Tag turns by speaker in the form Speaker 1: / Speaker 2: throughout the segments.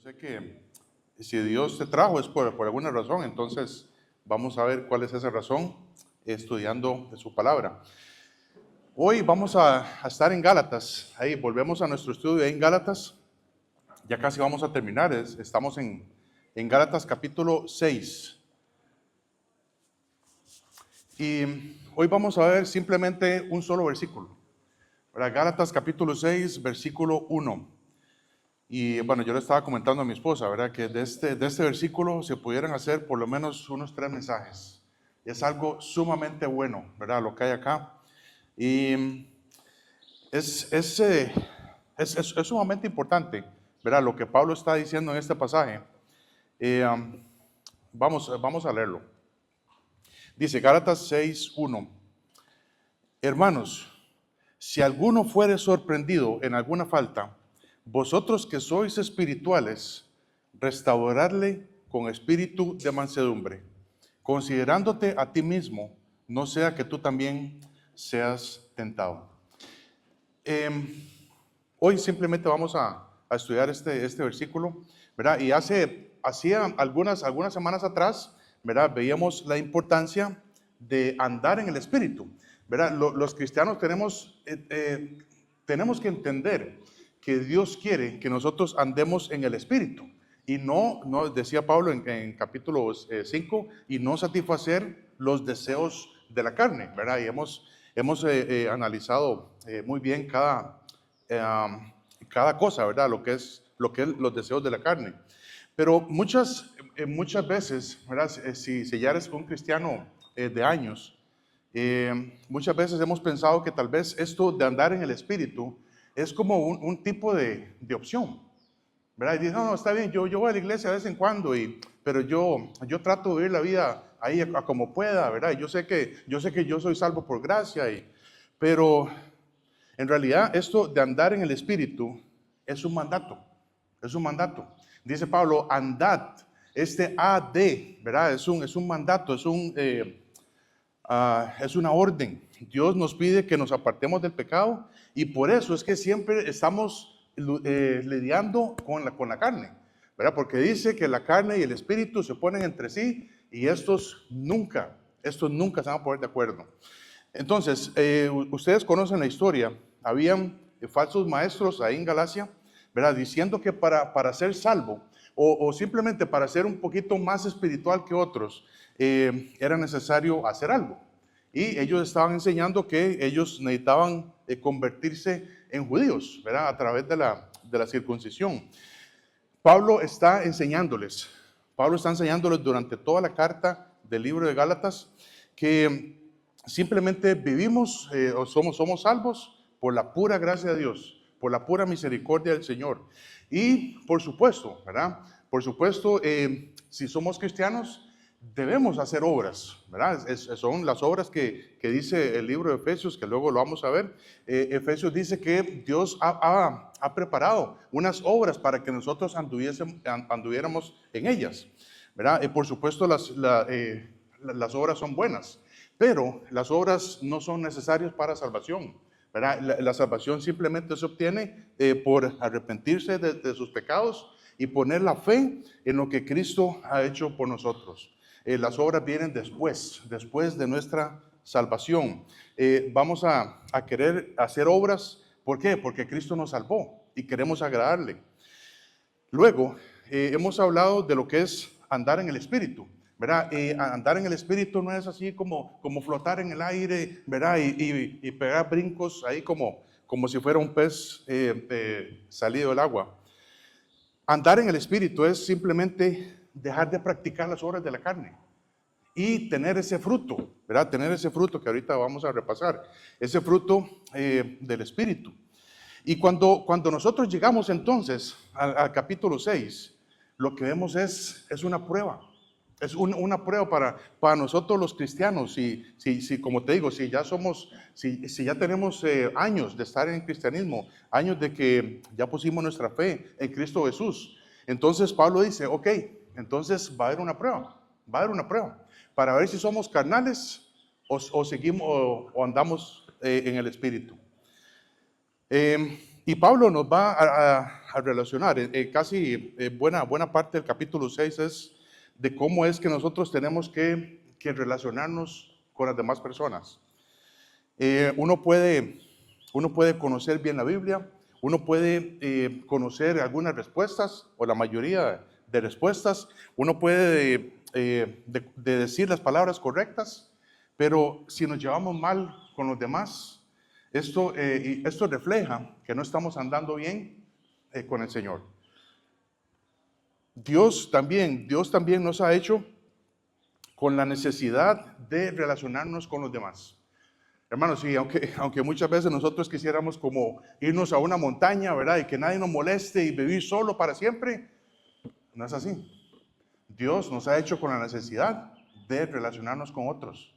Speaker 1: sé que si Dios te trajo es por alguna razón, entonces vamos a ver cuál es esa razón estudiando de su palabra. Hoy vamos a estar en Gálatas, ahí volvemos a nuestro estudio ahí en Gálatas, ya casi vamos a terminar, estamos en Gálatas capítulo 6. Y hoy vamos a ver simplemente un solo versículo, ¿verdad? Gálatas capítulo 6, versículo 1. Y bueno, yo le estaba comentando a mi esposa, ¿verdad? Que de este versículo se pudieran hacer por lo menos unos 3 mensajes. Es algo sumamente bueno, ¿verdad? Lo que hay acá. Y es sumamente importante, ¿verdad? Lo que Pablo está diciendo en este pasaje. Vamos a leerlo. Dice Gálatas 6:1. Hermanos, si alguno fuere sorprendido en alguna falta, vosotros que sois espirituales, restauradle con espíritu de mansedumbre, considerándote a ti mismo, no sea que tú también seas tentado. Hoy simplemente vamos a estudiar este versículo, ¿verdad? Y hacía algunas semanas atrás, ¿verdad? Veíamos la importancia de andar en el Espíritu, ¿verdad? Los cristianos tenemos que entender que Dios quiere que nosotros andemos en el Espíritu y no decía Pablo en capítulo 5, y no satisfacer los deseos de la carne, ¿verdad? Y hemos analizado muy bien cada cosa, ¿verdad? Lo que es los deseos de la carne. Pero muchas veces, ¿verdad? Si ya eres un cristiano de años, muchas veces hemos pensado que tal vez esto de andar en el Espíritu es como un tipo de opción, ¿verdad? Y dices, no, está bien, yo voy a la iglesia de vez en cuando, pero yo trato de vivir la vida ahí a como pueda, ¿verdad? Y yo sé que yo soy salvo por gracia, pero en realidad esto de andar en el Espíritu es un mandato, Dice Pablo, andad, AD, ¿verdad? Es un mandato, es una orden. Dios nos pide que nos apartemos del pecado y por eso es que siempre estamos lidiando con la carne, ¿verdad? Porque dice que la carne y el espíritu se ponen entre sí y estos nunca se van a poner de acuerdo. Entonces, ustedes conocen la historia. Habían falsos maestros ahí en Galacia, ¿verdad? Diciendo que para ser salvo o simplemente para ser un poquito más espiritual que otros, era necesario hacer algo. Y ellos estaban enseñando que ellos necesitaban convertirse en judíos, ¿verdad? A través de la circuncisión. Pablo está enseñándoles durante toda la carta del libro de Gálatas que simplemente vivimos o somos salvos por la pura gracia de Dios, por la pura misericordia del Señor. Y por supuesto, ¿verdad? Por supuesto, si somos cristianos, debemos hacer obras, ¿verdad? Son las obras que dice el libro de Efesios, que luego lo vamos a ver. Efesios dice que Dios ha preparado unas obras para que nosotros anduviéramos en ellas, ¿verdad? Por supuesto, las obras son buenas, pero las obras no son necesarias para salvación, ¿verdad? La salvación simplemente se obtiene por arrepentirse de sus pecados y poner la fe en lo que Cristo ha hecho por nosotros. Las obras vienen después de nuestra salvación. Vamos a querer hacer obras, ¿por qué? Porque Cristo nos salvó y queremos agradarle. Luego, hemos hablado de lo que es andar en el Espíritu, ¿verdad? Andar en el Espíritu no es así como flotar en el aire, ¿verdad? Y pegar brincos ahí como si fuera un pez salido del agua. Andar en el Espíritu es simplemente dejar de practicar las obras de la carne y tener ese fruto, ¿verdad? Tener ese fruto que ahorita vamos a repasar, ese fruto del Espíritu. Y cuando nosotros llegamos entonces al capítulo 6, lo que vemos es una prueba. Es una prueba para nosotros los cristianos. Si como te digo, si ya tenemos años de estar en el cristianismo, años de que ya pusimos nuestra fe en Cristo Jesús, entonces Pablo dice, ok, entonces va a haber una prueba, para ver si somos carnales o seguimos o andamos en el Espíritu. Y Pablo nos va a relacionar, casi buena parte del capítulo 6 es de cómo es que nosotros tenemos que relacionarnos con las demás personas. Uno puede conocer bien la Biblia, uno puede conocer algunas respuestas o la mayoría de respuestas, uno puede de decir las palabras correctas, pero si nos llevamos mal con los demás, esto refleja que no estamos andando bien con el Señor. Dios también nos ha hecho con la necesidad de relacionarnos con los demás. Hermanos, sí, aunque muchas veces nosotros quisiéramos como irnos a una montaña, ¿verdad? Y que nadie nos moleste y vivir solo para siempre, no es así. Dios nos ha hecho con la necesidad de relacionarnos con otros.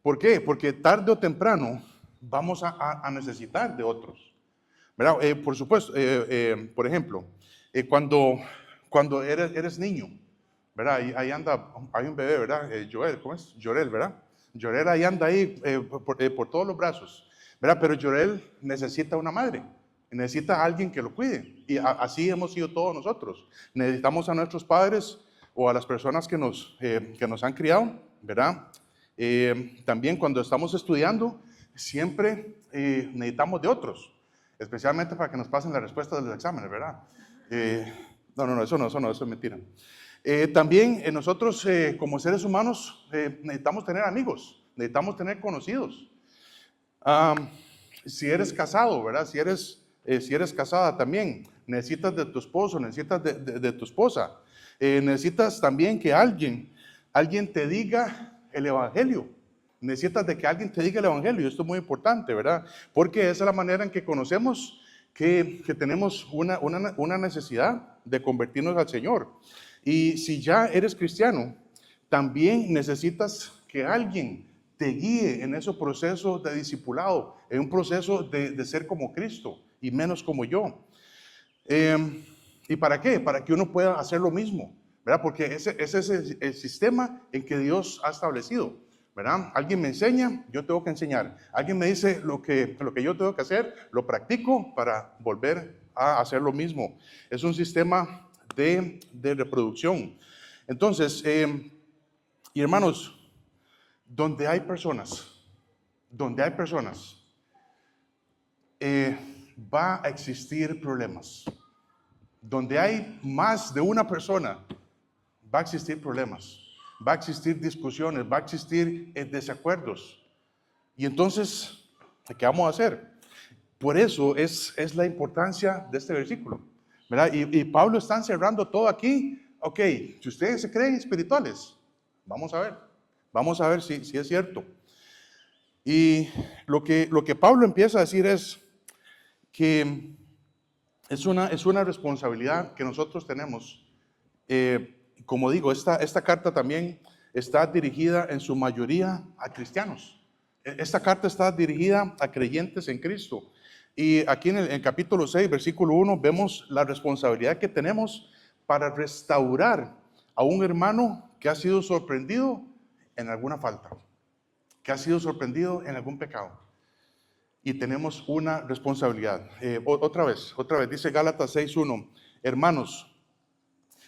Speaker 1: ¿Por qué? Porque tarde o temprano vamos a necesitar de otros, ¿verdad? Por supuesto, por ejemplo, cuando eres niño, ¿verdad? Ahí anda, hay un bebé, ¿verdad? Joel, ¿cómo es? Llorel, ¿verdad? Llorel ahí anda ahí por todos los brazos, ¿verdad? Pero Llorel necesita una madre, necesita a alguien que lo cuide. Y así hemos sido todos nosotros. Necesitamos a nuestros padres o a las personas que nos han criado, ¿verdad? También cuando estamos estudiando, siempre necesitamos de otros, especialmente para que nos pasen las respuestas de los exámenes, ¿verdad? No, eso es mentira. También nosotros como seres humanos necesitamos tener amigos, necesitamos tener conocidos. Si eres casado, ¿verdad? Si eres casada también, necesitas de tu esposo, necesitas de tu esposa. Necesitas también que alguien te diga el evangelio. Necesitas de que alguien te diga el evangelio. Esto es muy importante, ¿verdad? Porque esa es la manera en que conocemos que tenemos una necesidad de convertirnos al Señor. Y si ya eres cristiano, también necesitas que alguien te guíe en ese proceso de discipulado, en un proceso de ser como Cristo y menos como yo. ¿Y para qué? Para que uno pueda hacer lo mismo, ¿verdad? Porque ese es el sistema en que Dios ha establecido, ¿verdad? Alguien me enseña, yo tengo que enseñar. Alguien me dice lo que yo tengo que hacer, lo practico para volver a hacer lo mismo. Es un sistema de reproducción. Entonces, y hermanos, donde hay personas, va a existir problemas. Donde hay más de una persona, va a existir problemas, va a existir discusiones, va a existir desacuerdos. Y entonces, ¿qué vamos a hacer? Por eso es la importancia de este versículo, ¿verdad? Y Pablo está encerrando todo aquí. Ok, si ustedes se creen espirituales, vamos a ver si es cierto. Y lo que Pablo empieza a decir es que es una responsabilidad que nosotros tenemos. Como digo, esta carta también está dirigida en su mayoría a cristianos. Esta carta está dirigida a creyentes en Cristo. Y aquí en el capítulo 6, versículo 1, vemos la responsabilidad que tenemos para restaurar a un hermano que ha sido sorprendido en alguna falta, que ha sido sorprendido en algún pecado. Y tenemos una responsabilidad. Otra vez, dice Gálatas 6:1, hermanos,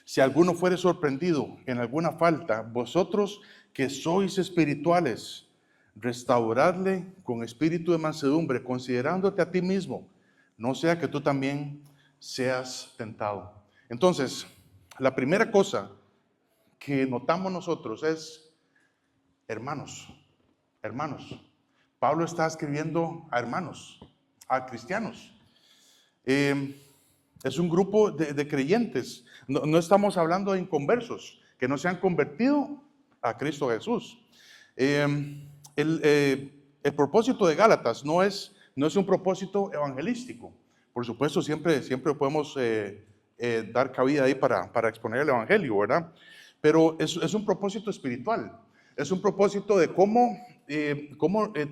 Speaker 1: si alguno fuere sorprendido en alguna falta, vosotros que sois espirituales, restauradle con espíritu de mansedumbre, considerándote a ti mismo, no sea que tú también seas tentado. Entonces, la primera cosa que notamos nosotros es, hermanos. Pablo está escribiendo a hermanos, a cristianos. Es un grupo de creyentes. No estamos hablando de inconversos que no se han convertido a Cristo Jesús. El propósito de Gálatas no es un propósito evangelístico. Por supuesto, siempre podemos dar cabida ahí para exponer el evangelio, ¿verdad? Pero es un propósito espiritual. Es un propósito de cómo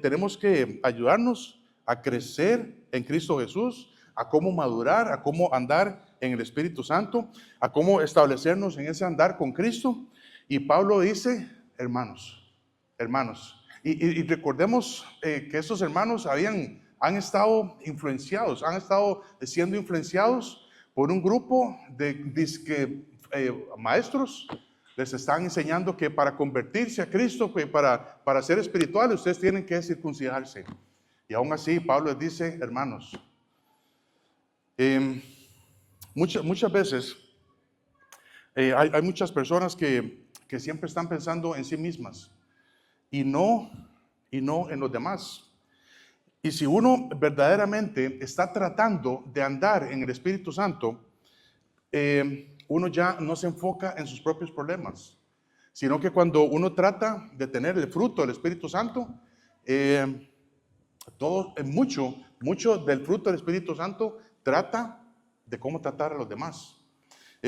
Speaker 1: tenemos que ayudarnos a crecer en Cristo Jesús, a cómo madurar, a cómo andar en el Espíritu Santo, a cómo establecernos en ese andar con Cristo. Y Pablo dice, hermanos. Y recordemos que estos hermanos habían han estado influenciados, han estado siendo influenciados por un grupo de maestros. Les están enseñando que para convertirse a Cristo, que para ser espirituales, ustedes tienen que circuncidarse. Y aún así, Pablo les dice, hermanos, muchas veces hay muchas personas que siempre están pensando en sí mismas y no en los demás. Y si uno verdaderamente está tratando de andar en el Espíritu Santo, uno ya no se enfoca en sus propios problemas, sino que cuando uno trata de tener el fruto del Espíritu Santo, mucho del fruto del Espíritu Santo trata de cómo tratar a los demás.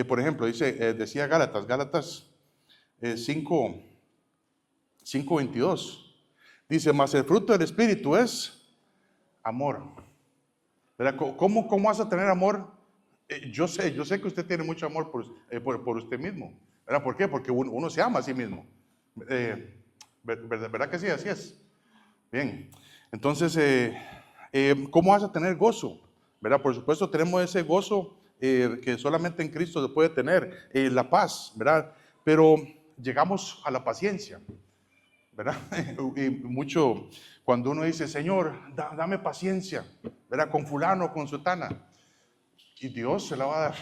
Speaker 1: Por ejemplo, decía Gálatas 5:22, dice, mas el fruto del Espíritu es amor. ¿Verdad? ¿Cómo vas a tener amor? Yo sé que usted tiene mucho amor por usted mismo. ¿Verdad? ¿Por qué? Porque uno se ama a sí mismo. ¿Verdad que sí? Así es. Bien. Entonces, ¿cómo vas a tener gozo? ¿Verdad? Por supuesto, tenemos ese gozo que solamente en Cristo se puede tener. La paz, ¿verdad? Pero llegamos a la paciencia, ¿verdad? Y mucho, cuando uno dice, Señor, dame paciencia, ¿verdad? Con fulano, con sutana. Y Dios se la va a dar.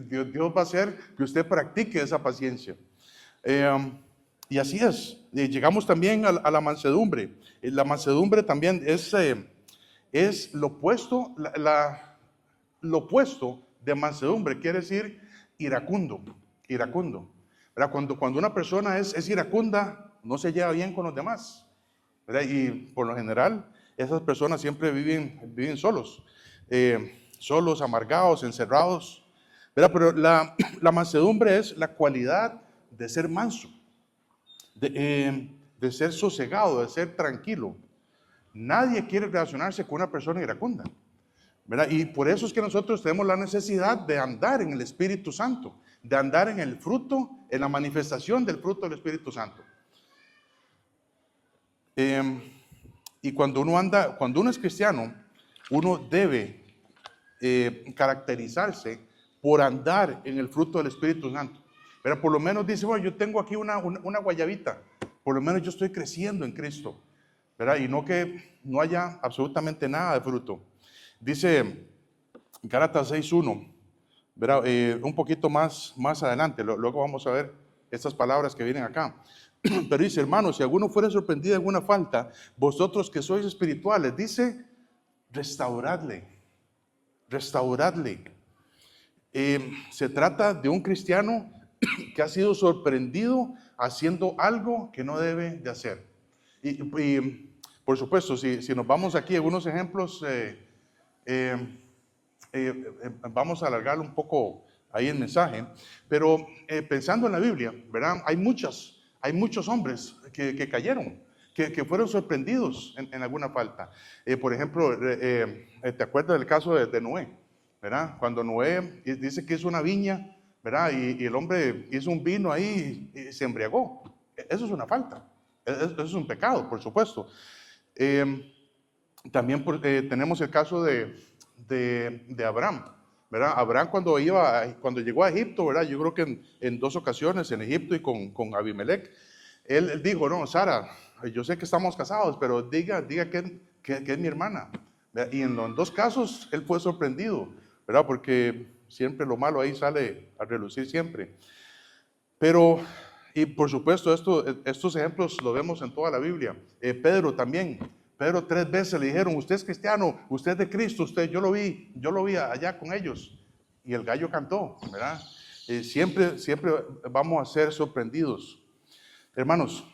Speaker 1: Dios va a hacer que usted practique esa paciencia. Y así es. Llegamos también a la mansedumbre. La mansedumbre también es lo opuesto, lo opuesto de mansedumbre, quiere decir iracundo. ¿Verdad? Cuando una persona es iracunda, no se lleva bien con los demás, ¿verdad? Y por lo general, esas personas siempre viven solos, amargados, encerrados, ¿verdad? Pero la mansedumbre es la cualidad de ser manso, de ser sosegado, de ser tranquilo. Nadie quiere relacionarse con una persona iracunda, ¿verdad? Y por eso es que nosotros tenemos la necesidad de andar en el Espíritu Santo, de andar en el fruto, en la manifestación del fruto del Espíritu Santo. Y cuando uno es cristiano, uno debe caracterizarse por andar en el fruto del Espíritu Santo. Pero por lo menos dice, bueno, yo tengo aquí una guayabita, por lo menos yo estoy creciendo en Cristo, ¿verdad? Y no que no haya absolutamente nada de fruto. Dice Gálatas 6:1, ¿verdad? Un poquito más adelante, luego vamos a ver estas palabras que vienen acá. Pero dice, hermanos, si alguno fuera sorprendido en alguna falta, vosotros que sois espirituales, dice, restauradle. Se trata de un cristiano que ha sido sorprendido haciendo algo que no debe de hacer. Y por supuesto, si nos vamos aquí a algunos ejemplos, vamos a alargar un poco ahí el mensaje, pero pensando en la Biblia, ¿verdad? Hay muchos hombres que cayeron, que fueron sorprendidos en alguna falta. Por ejemplo, ¿te acuerdas del caso de Noé? ¿Verdad? Cuando Noé dice que hizo una viña, ¿verdad? Y el hombre hizo un vino ahí y se embriagó. Eso es una falta. Eso es un pecado, por supuesto. También tenemos el caso de Abraham, ¿verdad? Abraham cuando llegó a Egipto, ¿verdad? Yo creo que en 2 ocasiones en Egipto y con Abimelech, él dijo, no, Sara, yo sé que estamos casados, pero diga que es mi hermana, ¿verdad? Y en los 2 casos él fue sorprendido, ¿verdad? Porque siempre lo malo ahí sale a relucir siempre. Pero, y por supuesto, estos ejemplos los vemos en toda la Biblia. Pedro también. Pedro 3 veces le dijeron, usted es cristiano, usted es de Cristo, yo lo vi allá con ellos. Y el gallo cantó, ¿verdad? Siempre vamos a ser sorprendidos. Hermanos,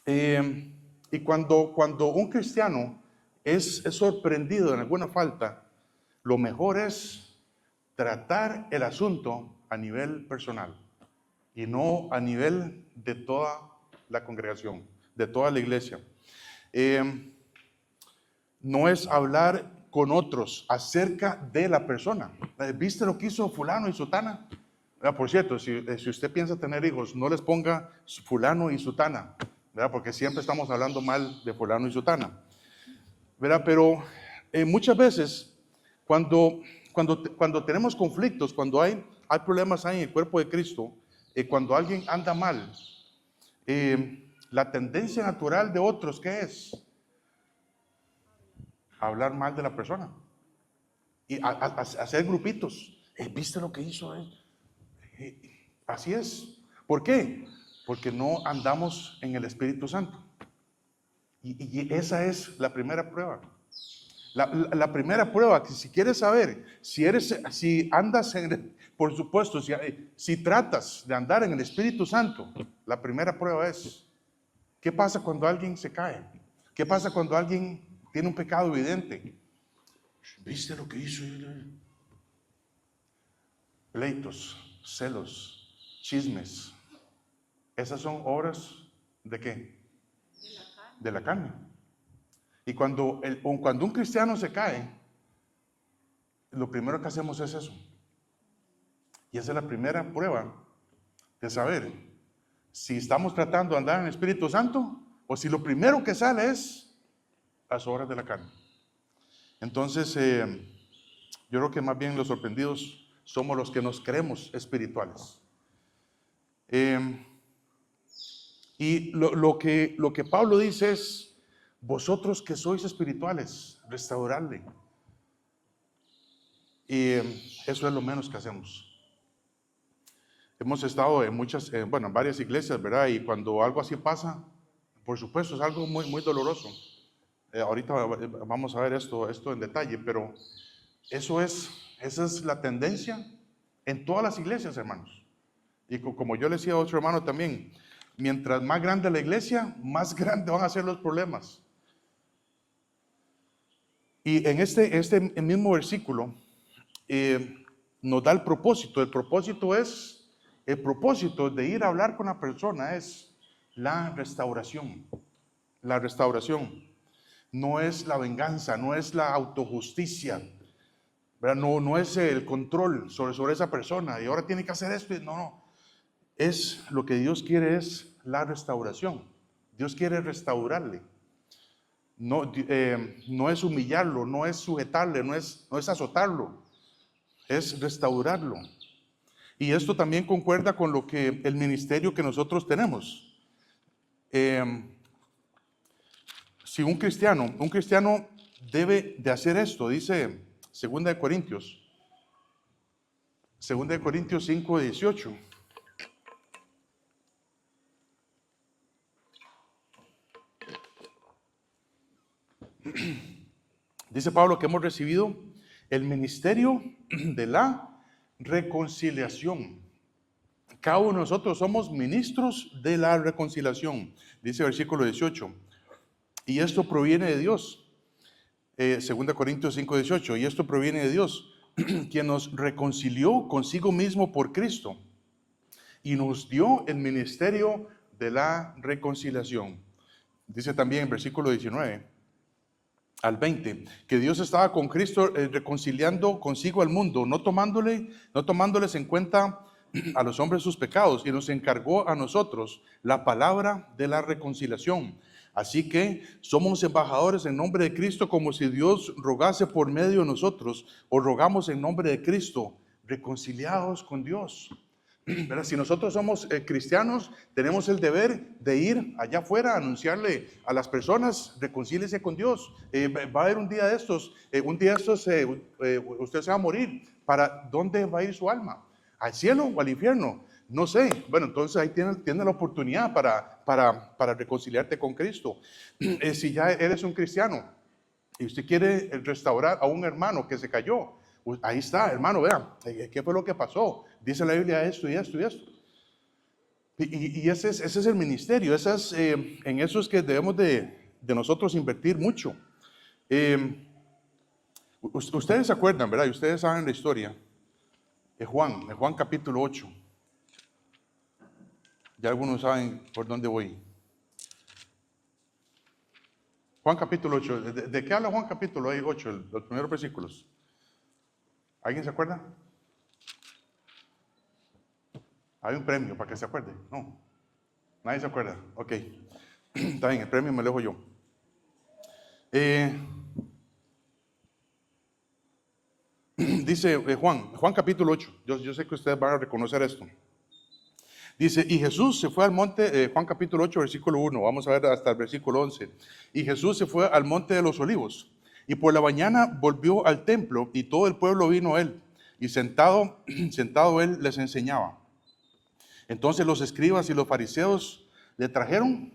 Speaker 1: y cuando un cristiano es sorprendido en alguna falta, lo mejor es tratar el asunto a nivel personal y no a nivel de toda la congregación, de toda la iglesia. No es hablar con otros acerca de la persona. ¿Viste lo que hizo fulano y sutana? Por cierto, si usted piensa tener hijos, no les ponga fulano y sutana, ¿verdad? Porque siempre estamos hablando mal de fulano y sutana, ¿verdad? Pero muchas veces cuando tenemos conflictos, cuando hay problemas ahí en el cuerpo de Cristo, cuando alguien anda mal, la tendencia natural de otros, ¿qué es? Hablar mal de la persona y hacer grupitos. ¿Viste lo que hizo él? Así es. ¿Por qué? Porque no andamos en el Espíritu Santo. Y esa es la primera prueba. La primera prueba, que si quieres saber si andas por supuesto, si tratas de andar en el Espíritu Santo, la primera prueba es, ¿qué pasa cuando alguien se cae? ¿Qué pasa cuando alguien tiene un pecado evidente? ¿Viste lo que hizo? Pleitos, celos, chismes. Esas son obras ¿de qué? De la carne. Y cuando un cristiano se cae, lo primero que hacemos es eso. Y esa es la primera prueba de saber si estamos tratando de andar en el Espíritu Santo o si lo primero que sale es las obras de la carne. Entonces, yo creo que más bien los sorprendidos somos los que nos creemos espirituales. Y lo que Pablo dice es, vosotros que sois espirituales, restaurarle. Y eso es lo menos que hacemos. Hemos estado en en varias iglesias, ¿verdad? Y cuando algo así pasa, por supuesto, es algo muy, muy doloroso. Ahorita vamos a ver esto en detalle, pero esa es la tendencia en todas las iglesias, hermanos. Y como yo le decía a otro hermano también, mientras más grande la iglesia, más grandes van a ser los problemas. Y en este mismo versículo nos da el propósito. El propósito de ir a hablar con la persona es la restauración. La restauración no es la venganza, no es la autojusticia, ¿verdad? No es el control sobre esa persona y ahora tiene que hacer esto. No. Es lo que Dios quiere, es la restauración. Dios quiere restaurarle. No es humillarlo, no es sujetarle, no es azotarlo, es restaurarlo. Y esto también concuerda con lo que el ministerio que nosotros tenemos. Si un cristiano debe de hacer esto, dice 2 Corintios 5:18. Dice Pablo que hemos recibido el ministerio de la reconciliación. Cada uno de nosotros somos ministros de la reconciliación, dice el versículo 18. Y esto proviene de Dios. 2 Corintios 5:18. Y esto proviene de Dios, quien nos reconcilió consigo mismo por Cristo y nos dio el ministerio de la reconciliación. Dice también en versículo 19 al 20, que Dios estaba con Cristo reconciliando consigo al mundo, no tomándoles en cuenta a los hombres sus pecados, y nos encargó a nosotros la palabra de la reconciliación. Así que somos embajadores en nombre de Cristo, como si Dios rogase por medio de nosotros, o rogamos en nombre de Cristo, reconciliados con Dios. ¿Verdad? Si nosotros somos cristianos, tenemos el deber de ir allá afuera a anunciarle a las personas, reconcíliese con Dios. Va a haber un día de estos, usted se va a morir. ¿Para dónde va a ir su alma? ¿Al cielo o al infierno? No sé. Bueno, entonces ahí tiene la oportunidad para reconciliarte con Cristo. Si ya eres un cristiano y usted quiere restaurar a un hermano que se cayó, ahí está, hermano, vean, ¿qué fue lo que pasó? Dice la Biblia esto y esto y esto. Y ese es el ministerio, en eso es que debemos de nosotros invertir mucho. Ustedes se acuerdan, ¿verdad? Y ustedes saben la historia de Juan capítulo 8. Ya algunos saben por dónde voy. Juan capítulo 8. ¿De qué habla Juan capítulo 8? Los primeros versículos. ¿Alguien se acuerda? Hay un premio para que se acuerde. No, nadie se acuerda. Ok, está bien, el premio me lo dejo yo. Dice Juan capítulo 8, yo sé que ustedes van a reconocer esto. Dice, y Jesús se fue al monte, Juan capítulo 8, versículo 1, vamos a ver hasta el versículo 11. Y Jesús se fue al monte de los olivos, y por la mañana volvió al templo, y todo el pueblo vino a él, y sentado él les enseñaba. Entonces los escribas y los fariseos le trajeron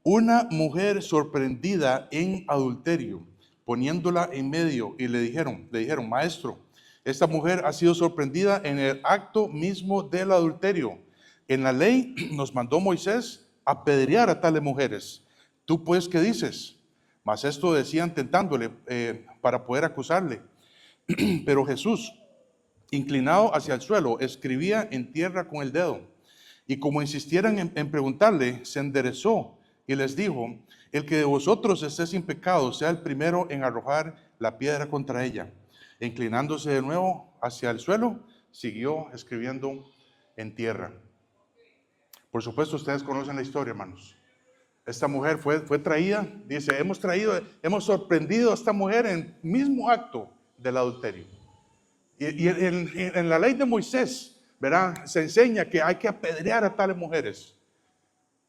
Speaker 1: una mujer sorprendida en adulterio, poniéndola en medio, y le dijeron, maestro, esta mujer ha sido sorprendida en el acto mismo del adulterio. En la ley nos mandó Moisés apedrear a tales mujeres. ¿Tú pues qué dices? Mas esto decían tentándole para poder acusarle. Pero Jesús, inclinado hacia el suelo, escribía en tierra con el dedo. Y como insistieran en preguntarle, se enderezó y les dijo, el que de vosotros esté sin pecado sea el primero en arrojar la piedra contra ella. E inclinándose de nuevo hacia el suelo, siguió escribiendo en tierra. Por supuesto, ustedes conocen la historia, hermanos. Esta mujer fue traída, dice, hemos sorprendido a esta mujer en el mismo acto del adulterio. Y en la ley de Moisés, ¿verdad? Se enseña que hay que apedrear a tales mujeres.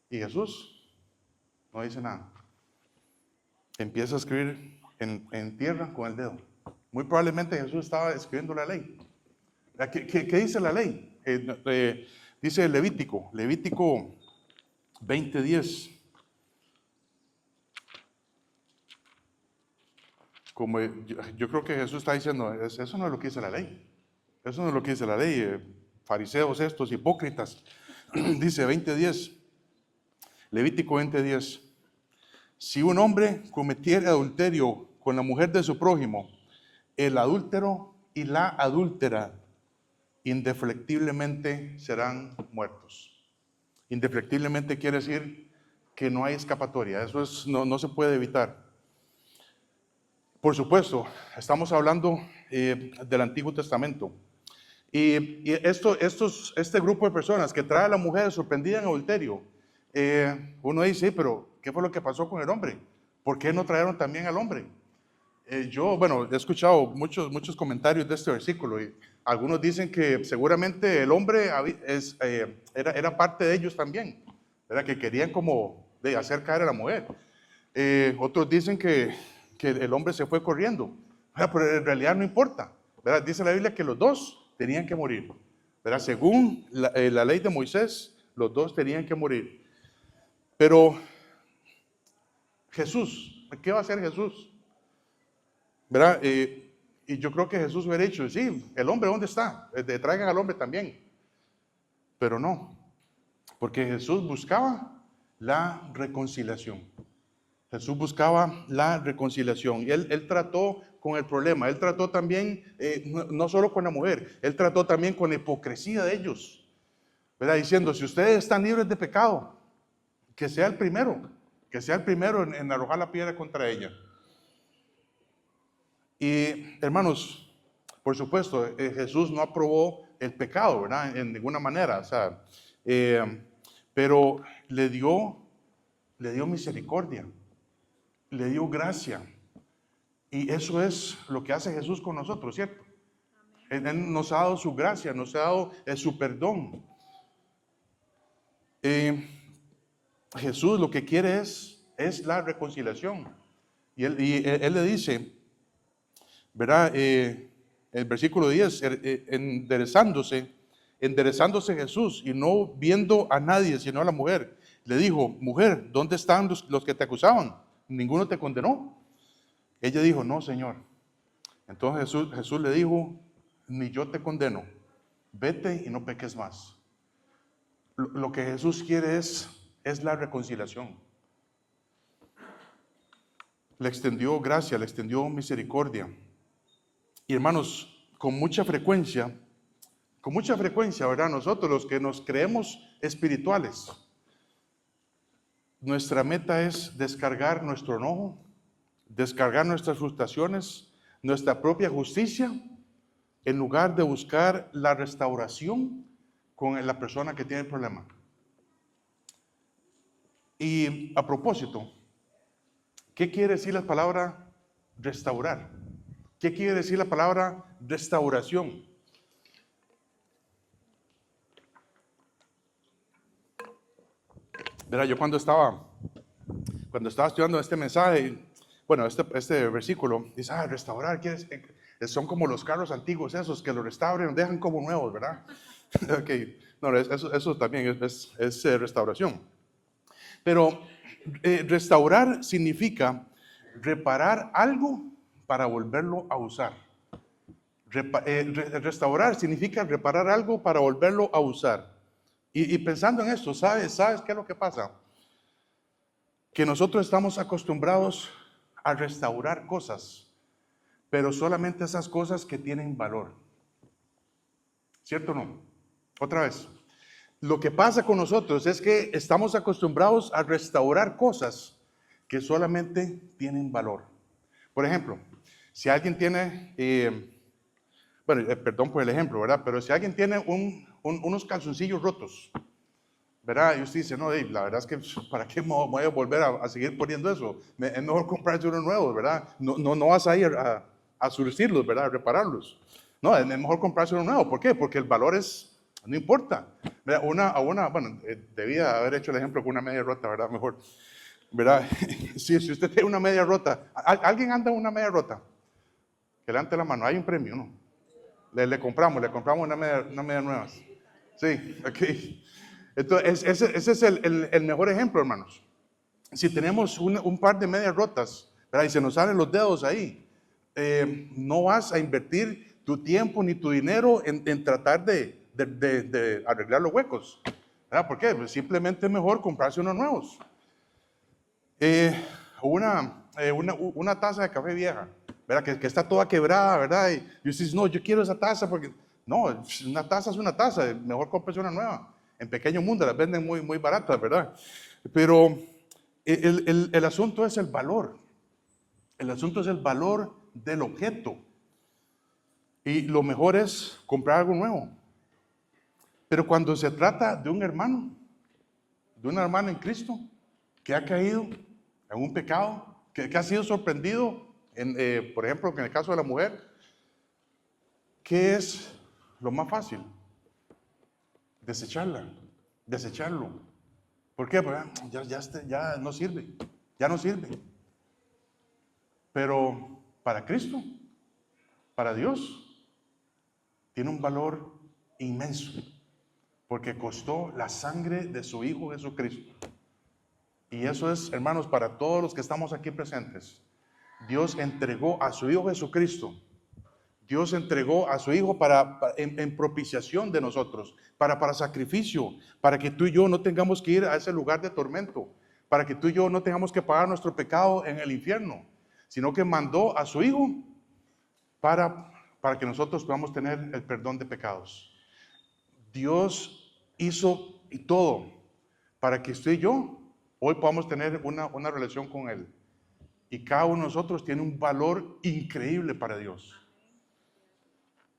Speaker 1: Y Jesús no dice nada. Empieza a escribir en tierra con el dedo. Muy probablemente Jesús estaba escribiendo la ley. ¿Qué dice la ley? Dice Levítico 20:10. Como yo creo que Jesús está diciendo, eso no es lo que dice la ley. Eso no es lo que dice la ley. Fariseos estos, hipócritas. Dice 20:10. Levítico 20:10. Si un hombre cometiera adulterio con la mujer de su prójimo, el adúltero y la adúltera indefectiblemente serán muertos. Indefectiblemente quiere decir que no hay escapatoria. Eso no se puede evitar. Por supuesto, estamos hablando del Antiguo Testamento. Y este grupo de personas que trae a la mujer sorprendida en adulterio, uno dice, pero ¿qué fue lo que pasó con el hombre? ¿Por qué no trajeron también al hombre? Yo he escuchado muchos comentarios de este versículo y algunos dicen que seguramente el hombre era parte de ellos también, ¿verdad? Que querían como hacer caer a la mujer. Otros dicen que el hombre se fue corriendo, ¿verdad? Pero en realidad no importa, ¿verdad? Dice la Biblia que los dos tenían que morir, ¿verdad? Según la ley de Moisés, los dos tenían que morir. Pero Jesús, ¿qué va a hacer Jesús? ¿Verdad? Y yo creo que Jesús hubiera dicho, sí, el hombre, ¿dónde está? Traigan al hombre también. Pero no, porque Jesús buscaba la reconciliación. Jesús buscaba la reconciliación y él trató con el problema. Él trató también, no solo con la mujer, él trató también con la hipocresía de ellos, ¿verdad? Diciendo, si ustedes están libres de pecado, que sea el primero en arrojar la piedra contra ella. Y hermanos, por supuesto, Jesús no aprobó el pecado, ¿verdad? En ninguna manera, o sea, pero le dio misericordia, le dio gracia. Y eso es lo que hace Jesús con nosotros, ¿cierto? Él nos ha dado su gracia, nos ha dado su perdón. Jesús lo que quiere es la reconciliación. Y él le dice, ¿verdad? El versículo 10, enderezándose Jesús y no viendo a nadie sino a la mujer, le dijo, mujer, ¿dónde están los que te acusaban? ¿Ninguno te condenó? Ella dijo, no, Señor. Entonces Jesús le dijo, ni yo te condeno, vete y no peques más. Lo que Jesús quiere es la reconciliación. Le extendió gracia, le extendió misericordia. Y hermanos, con mucha frecuencia, ¿verdad? Nosotros los que nos creemos espirituales, nuestra meta es descargar nuestro enojo, descargar nuestras frustraciones, nuestra propia justicia, en lugar de buscar la restauración con la persona que tiene el problema. Y a propósito, ¿qué quiere decir la palabra restaurar? ¿Qué quiere decir la palabra restauración? Verá, yo cuando estaba estudiando este mensaje, bueno, este versículo, dice, restaurar, son como los carros antiguos esos que los restauran, los dejan como nuevos, ¿verdad? Ok, no, eso también es restauración. Pero restaurar significa reparar algo para volverlo a usar. Restaurar significa reparar algo para volverlo a usar. Y pensando en esto, ¿sabes qué es lo que pasa? Que nosotros estamos acostumbrados a restaurar cosas, pero solamente esas cosas que tienen valor. ¿Cierto o no? Otra vez. Lo que pasa con nosotros es que estamos acostumbrados a restaurar cosas que solamente tienen valor. Por ejemplo, si alguien tiene, perdón por el ejemplo, ¿verdad? Pero si alguien tiene unos calzoncillos rotos, ¿verdad? Y usted dice, no, la verdad es que ¿para qué me voy a volver a seguir poniendo eso? Es mejor comprarse unos nuevos, ¿verdad? No vas a ir a surcirlos, ¿verdad? A repararlos. No, es mejor comprarse uno nuevo. ¿Por qué? Porque el valor no importa. Bueno, debía haber hecho el ejemplo con una media rota, ¿verdad? Mejor, ¿verdad? Si usted tiene una media rota, ¿alguien anda una media rota? Que levante la mano, hay un premio, ¿no? Le compramos una media nueva. Sí, ok. Entonces, ese es el mejor ejemplo, hermanos. Si tenemos un par de medias rotas, ¿verdad? Y se nos salen los dedos ahí, no vas a invertir tu tiempo ni tu dinero en tratar de arreglar los huecos, ¿verdad? ¿Por qué? Pues simplemente es mejor comprarse unos nuevos. Una taza de café vieja, ¿verdad? Que está toda quebrada, ¿verdad? Y dices, no, yo quiero esa taza porque... No, una taza es una taza, mejor compres una nueva. En Pequeño Mundo las venden muy, muy baratas, ¿verdad? Pero el asunto es el valor. El asunto es el valor del objeto. Y lo mejor es comprar algo nuevo. Pero cuando se trata de un hermano, de una hermana en Cristo, que ha caído en un pecado, que ha sido sorprendido, por ejemplo, en el caso de la mujer, ¿qué es lo más fácil? Desecharlo. ¿Por qué? Porque ya no sirve, ya no sirve. Pero para Cristo, para Dios, tiene un valor inmenso, porque costó la sangre de su Hijo Jesucristo. Y eso es, hermanos, para todos los que estamos aquí presentes. Dios entregó a su Hijo Jesucristo. Dios entregó a su Hijo en propiciación de nosotros, para sacrificio, para que tú y yo no tengamos que ir a ese lugar de tormento, para que tú y yo no tengamos que pagar nuestro pecado en el infierno, sino que mandó a su Hijo para que nosotros podamos tener el perdón de pecados. Dios hizo todo para que usted y yo hoy podamos tener una relación con Él. Y cada uno de nosotros tiene un valor increíble para Dios.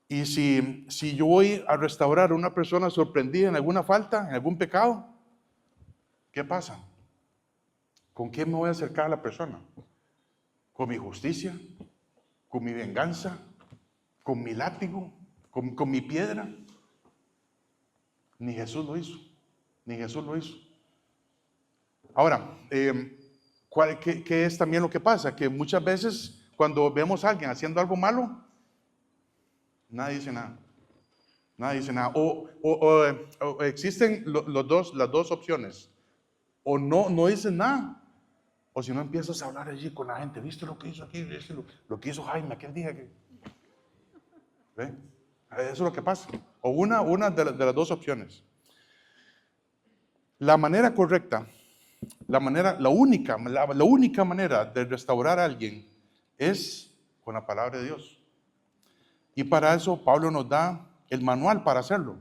Speaker 1: Y si yo voy a restaurar a una persona sorprendida en alguna falta, en algún pecado, ¿qué pasa? ¿Con qué me voy a acercar a la persona? ¿Con mi justicia? ¿Con mi venganza? ¿Con mi látigo? ¿Con mi piedra? Ni Jesús lo hizo. Ni Jesús lo hizo. Ahora, ¿qué es también lo que pasa? Que muchas veces cuando vemos a alguien haciendo algo malo, nadie dice nada. Nadie dice nada. O existen las dos opciones. O no dicen nada. O si no empiezas a hablar allí con la gente. ¿Viste lo que hizo aquí? ¿Viste lo que hizo Jaime aquel día? ¿Ve? Eso es lo que pasa. O una de las dos opciones. La manera correcta, la única manera de restaurar a alguien es con la palabra de Dios. Y para eso Pablo nos da el manual para hacerlo.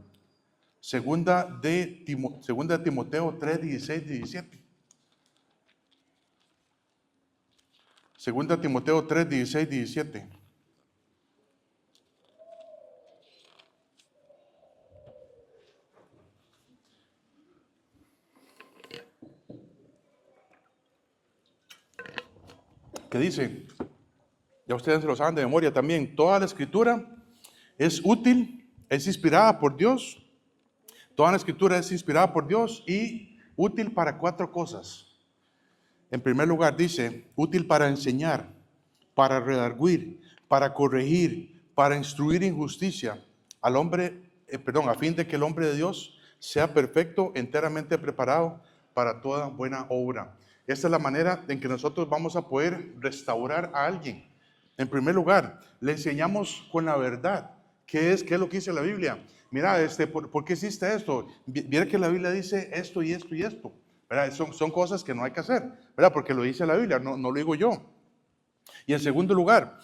Speaker 1: Segunda de Timoteo 3, 16, 17. Segunda Timoteo 3, 16, 17. ¿Qué dice? ya ustedes se lo saben de memoria también, toda la escritura es útil, es inspirada por Dios. Toda la escritura es inspirada por Dios y útil para 4 cosas. En primer lugar dice, útil para enseñar, para redarguir, para corregir, para instruir en justicia al hombre, a fin de que el hombre de Dios sea perfecto, enteramente preparado para toda buena obra. Esta es la manera en que nosotros vamos a poder restaurar a alguien. En primer lugar, le enseñamos con la verdad. ¿Qué es lo que dice la Biblia? Mira, ¿por qué hiciste esto? Mira que la Biblia dice esto y esto y esto. ¿Verdad? Son cosas que no hay que hacer, ¿verdad? Porque lo dice la Biblia, no lo digo yo. Y en segundo lugar,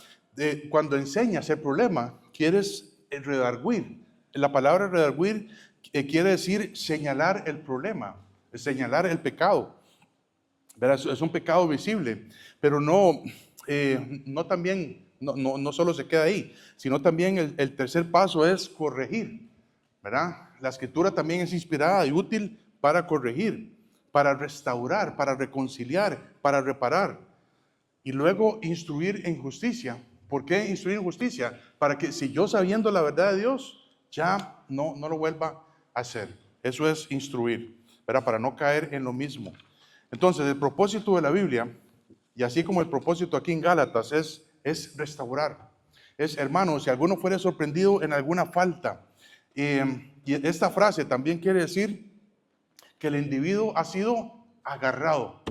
Speaker 1: cuando enseñas el problema, quieres redarguir. La palabra redarguir quiere decir señalar el problema, señalar el pecado. ¿Verdad? Es un pecado visible, pero no solo se queda ahí, sino también el tercer paso es corregir. ¿Verdad? La escritura también es inspirada y útil para corregir, para restaurar, para reconciliar, para reparar. Y luego instruir en justicia. ¿Por qué instruir en justicia? Para que si yo sabiendo la verdad de Dios, ya no lo vuelva a hacer. Eso es instruir, ¿verdad? Para no caer en lo mismo. Entonces, el propósito de la Biblia, y así como el propósito aquí en Gálatas, es restaurar. Hermanos, si alguno fuera sorprendido en alguna falta, y esta frase también quiere decir que el individuo ha sido agarrado,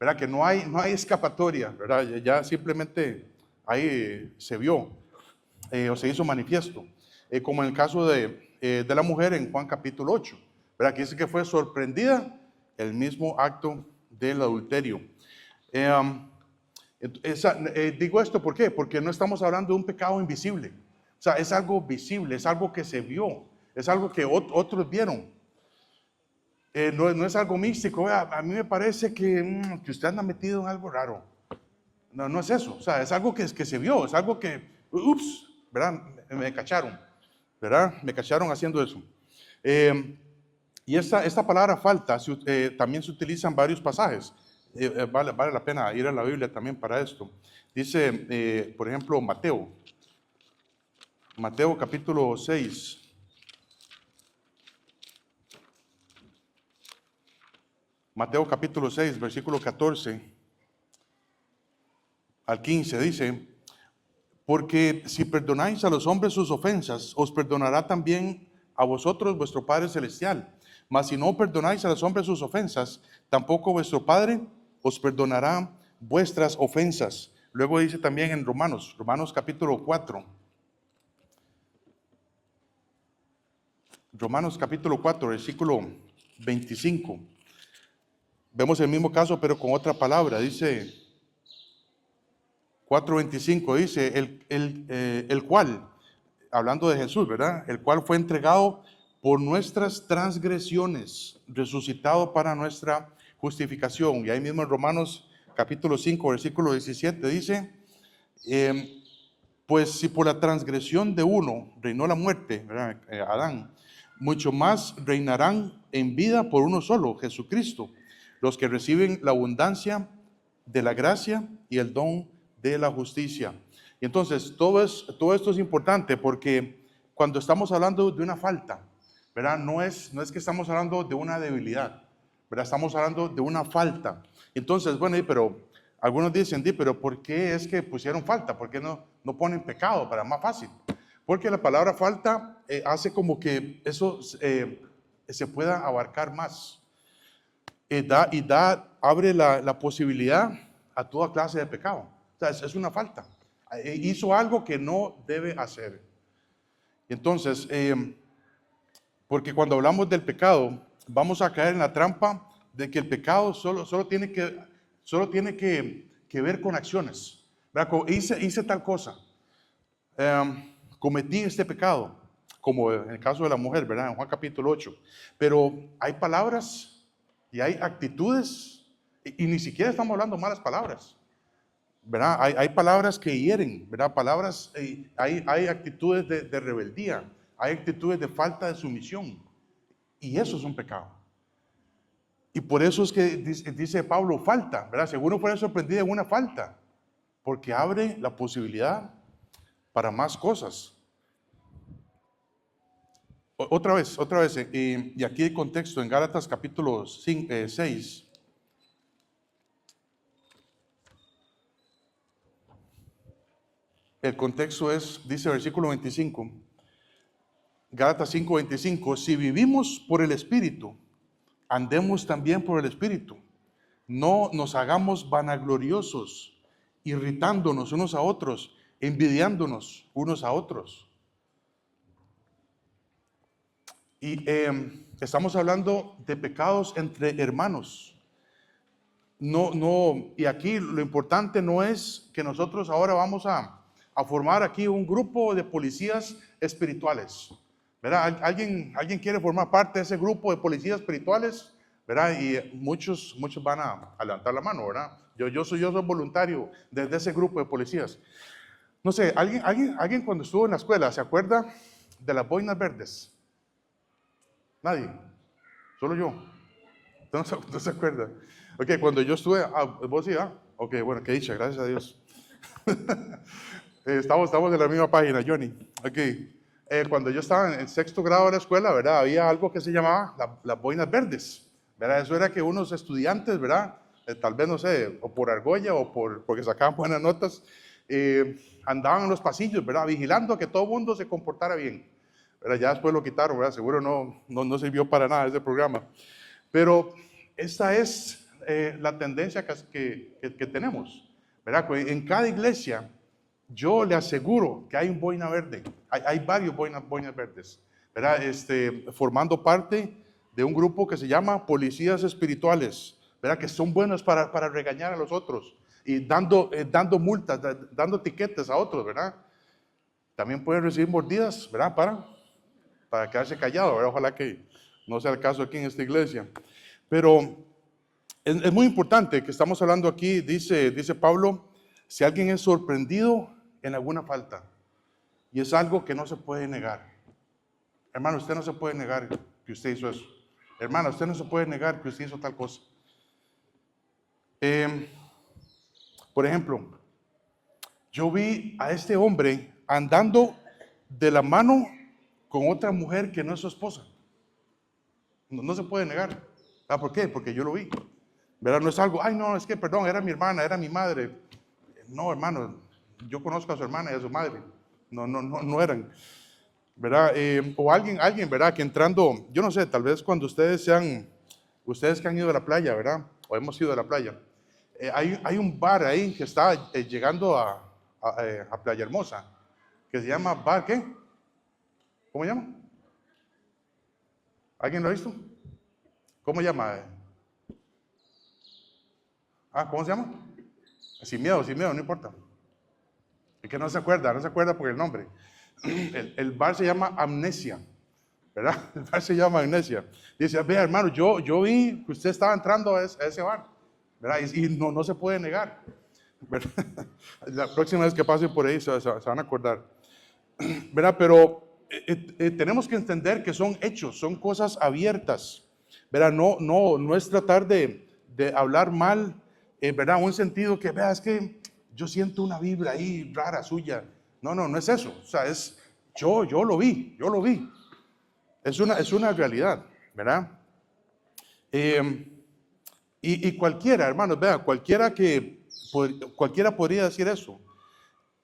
Speaker 1: ¿verdad? Que no hay escapatoria, ¿verdad? Ya simplemente ahí se vio o se hizo manifiesto, como en el caso de la mujer en Juan capítulo 8, ¿verdad? Que dice que fue sorprendida el mismo acto del adulterio. Digo esto, ¿por qué? Porque no estamos hablando de un pecado invisible. O sea, es algo visible, es algo que se vio, es algo que otros vieron. No es algo místico. A mí me parece que usted anda metido en algo raro. No es eso. O sea, es algo que se vio, es algo que, ups, ¿verdad? Me cacharon, ¿verdad? Me cacharon haciendo eso. Y esta palabra falta también se utiliza en varios pasajes. Vale la pena ir a la Biblia también para esto. Dice, por ejemplo, Mateo capítulo 6. Mateo capítulo 6, versículo 14 al 15 dice, porque si perdonáis a los hombres sus ofensas, os perdonará también a vosotros vuestro Padre Celestial. Mas si no perdonáis a los hombres sus ofensas, tampoco vuestro Padre os perdonará vuestras ofensas. Luego dice también en Romanos capítulo 4. Romanos capítulo 4, versículo 25. Vemos el mismo caso, pero con otra palabra. Dice 4:25, dice, el cual, hablando de Jesús, ¿verdad? El cual fue entregado por nuestras transgresiones, resucitado para nuestra justificación. Y ahí mismo en Romanos capítulo 5, versículo 17 dice, pues si por la transgresión de uno reinó la muerte, ¿verdad? Adán, mucho más reinarán en vida por uno solo, Jesucristo, los que reciben la abundancia de la gracia y el don de la justicia. Y entonces todo esto es importante porque cuando estamos hablando de una falta, ¿verdad? No es que estamos hablando de una debilidad, ¿verdad? Estamos hablando de una falta. Entonces, bueno, pero algunos dicen, pero ¿por qué es que pusieron falta? ¿Por qué no ponen pecado para más fácil? Porque la palabra falta hace como que eso se pueda abarcar más. Abre la posibilidad a toda clase de pecado. O sea, es una falta. Hizo algo que no debe hacer. Entonces, porque cuando hablamos del pecado, vamos a caer en la trampa de que el pecado solo tiene que ver con acciones. ¿Verdad? Hice tal cosa. Cometí este pecado, como en el caso de la mujer, ¿verdad? En Juan capítulo 8. Pero hay palabras y hay actitudes, y ni siquiera estamos hablando malas palabras, ¿verdad? Hay palabras que hieren, ¿verdad? Hay actitudes de rebeldía, hay actitudes de falta de sumisión, y eso es un pecado. Y por eso es que dice Pablo, falta, ¿verdad? Si uno fuera sorprendido en una falta, porque abre la posibilidad para más cosas. Otra vez, y aquí el contexto en Gálatas capítulo 6. El contexto dice versículo 25, Gálatas 5:25, si vivimos por el Espíritu, andemos también por el Espíritu. No nos hagamos vanagloriosos, irritándonos unos a otros, envidiándonos unos a otros. Y estamos hablando de pecados entre hermanos. Y aquí lo importante no es que nosotros ahora vamos a formar aquí un grupo de policías espirituales, ¿verdad? ¿Alguien quiere formar parte de ese grupo de policías espirituales? ¿Verdad? Y muchos van a levantar la mano, ¿verdad? Yo soy voluntario de ese grupo de policías. No sé, ¿alguien cuando estuvo en la escuela se acuerda de las boinas verdes? Nadie, solo yo. ¿No se acuerda? Ok, cuando yo estuve, vos sí, ok, bueno, qué dicha, gracias a Dios. Estamos en la misma página, Johnny. Ok, cuando yo estaba en sexto grado de la escuela, ¿verdad? Había algo que se llamaba las boinas verdes, ¿verdad? Eso era que unos estudiantes, ¿verdad? Tal vez, no sé, o por argolla o porque sacaban buenas notas, andaban en los pasillos, ¿verdad? Vigilando que todo el mundo se comportara bien. ¿Verdad? Ya después lo quitaron, ¿verdad? Seguro no sirvió para nada ese programa. Pero esta es la tendencia que tenemos, ¿verdad? En cada iglesia, yo le aseguro que hay un boina verde, hay varios boinas verdes, ¿verdad? Formando parte de un grupo que se llama policías espirituales, ¿verdad? Que son buenos para regañar a los otros y dando multas, dando tiquetes a otros, ¿verdad? También pueden recibir mordidas, ¿verdad? Para quedarse callado, ¿verdad? Ojalá que no sea el caso aquí en esta iglesia. Pero es muy importante que estamos hablando aquí, dice Pablo, si alguien es sorprendido en alguna falta, y es algo que no se puede negar. Hermano, usted no se puede negar que usted hizo eso. Hermano, usted no se puede negar que usted hizo tal cosa. Por ejemplo, yo vi a este hombre andando de la mano con otra mujer que no es su esposa. No se puede negar. ¿Por qué? Porque yo lo vi. ¿Verdad? No es algo, ay no, es que perdón, era mi hermana, era mi madre. No, hermano, yo conozco a su hermana y a su madre. No eran. ¿Verdad? O alguien, ¿verdad? Que entrando, yo no sé, tal vez cuando ustedes que han ido a la playa, ¿verdad? O hemos ido a la playa. Hay un bar ahí que está llegando a Playa Hermosa, que se llama Bar, ¿qué? ¿Cómo se llama? ¿Alguien lo ha visto? ¿Cómo se llama? ¿Cómo se llama? Sin miedo, no importa. Es que no se acuerda por el nombre. El bar se llama Amnesia, ¿verdad? El bar se llama Amnesia. Dice, vea hermano, yo vi que usted estaba entrando a ese bar, ¿verdad? Y no se puede negar, ¿verdad? La próxima vez que pasen por ahí se van a acordar, ¿verdad? Pero tenemos que entender que son hechos, son cosas abiertas, ¿verdad? No es tratar de hablar mal, ¿verdad? Un sentido que, vea, es que yo siento una vibra ahí rara suya. No es eso. O sea, yo lo vi. Es una realidad, ¿verdad? Y cualquiera, hermanos, vean, cualquiera podría decir eso.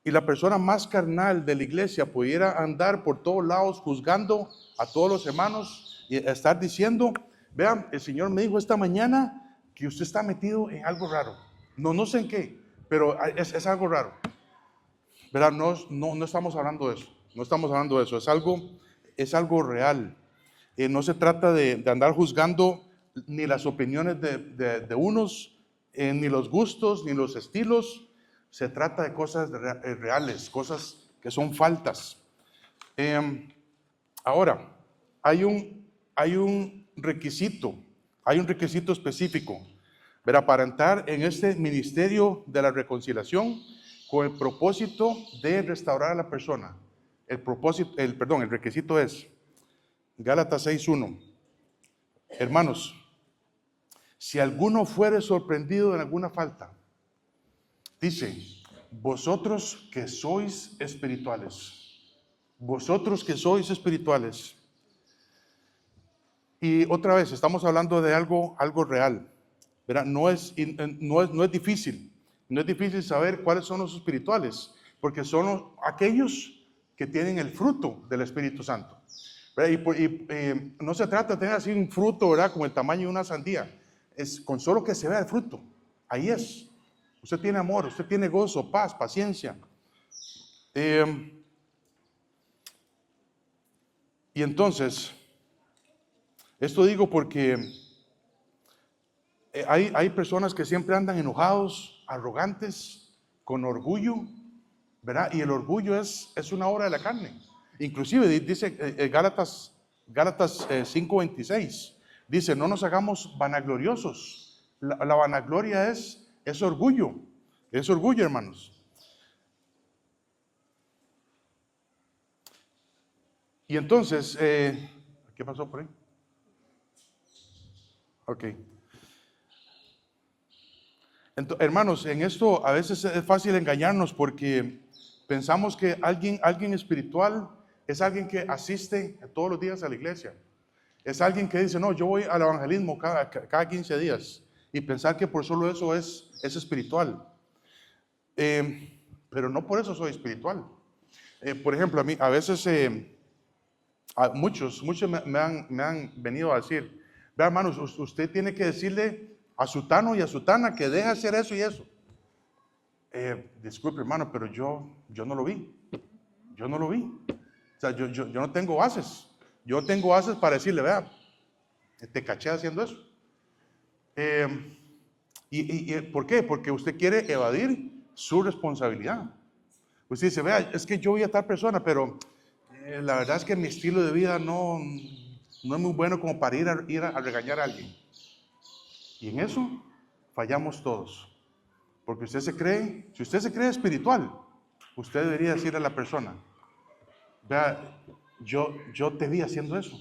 Speaker 1: Y la persona más carnal de la iglesia pudiera andar por todos lados juzgando a todos los hermanos y estar diciendo, vean, el Señor me dijo esta mañana que usted está metido en algo raro. No sé en qué, pero es algo raro. ¿Verdad? No estamos hablando de eso. Es algo real. No se trata de andar juzgando ni las opiniones de unos, ni los gustos, ni los estilos. Se trata de cosas reales, cosas que son faltas. Ahora, hay un requisito específico, ¿verdad? Para entrar en este ministerio de la reconciliación con el propósito de restaurar a la persona. El requisito es Gálatas 6:1. Hermanos, si alguno fuere sorprendido en alguna falta, dice, vosotros que sois espirituales. Vosotros que sois espirituales. Y otra vez, estamos hablando de algo real, ¿verdad? No es difícil. No es difícil saber cuáles son los espirituales, porque son aquellos que tienen el fruto del Espíritu Santo. No se trata de tener así un fruto, ¿verdad?, como el tamaño de una sandía. Es con solo que se vea el fruto. Ahí es. Usted tiene amor, usted tiene gozo, paz, paciencia. Y entonces, esto digo porque hay personas que siempre andan enojados, arrogantes, con orgullo, ¿verdad? Y el orgullo es una obra de la carne. Inclusive dice Gálatas 5:26, dice, no nos hagamos vanagloriosos. La vanagloria es orgullo, hermanos. Y entonces, ¿qué pasó por ahí? Ok. Entonces, hermanos, en esto a veces es fácil engañarnos porque pensamos que alguien espiritual es alguien que asiste todos los días a la iglesia. Es alguien que dice, no, yo voy al evangelismo cada 15 días. Y pensar que por solo eso es espiritual. Pero no por eso soy espiritual. Por ejemplo, a veces muchos me han venido a decir, vea, hermanos, usted tiene que decirle a sutano y a sutana que deje hacer eso y eso. Disculpe, hermano, pero yo no lo vi. Yo no lo vi. O sea, yo no tengo bases. Yo tengo bases para decirle, vea, te caché haciendo eso. ¿Y por qué? Porque usted quiere evadir su responsabilidad. Usted dice, vea, es que yo vi a tal persona, pero la verdad es que mi estilo de vida no es muy bueno como para ir a regañar a alguien. Y en eso fallamos todos. Porque si usted se cree espiritual, usted debería decirle a la persona, vea, yo te vi haciendo eso.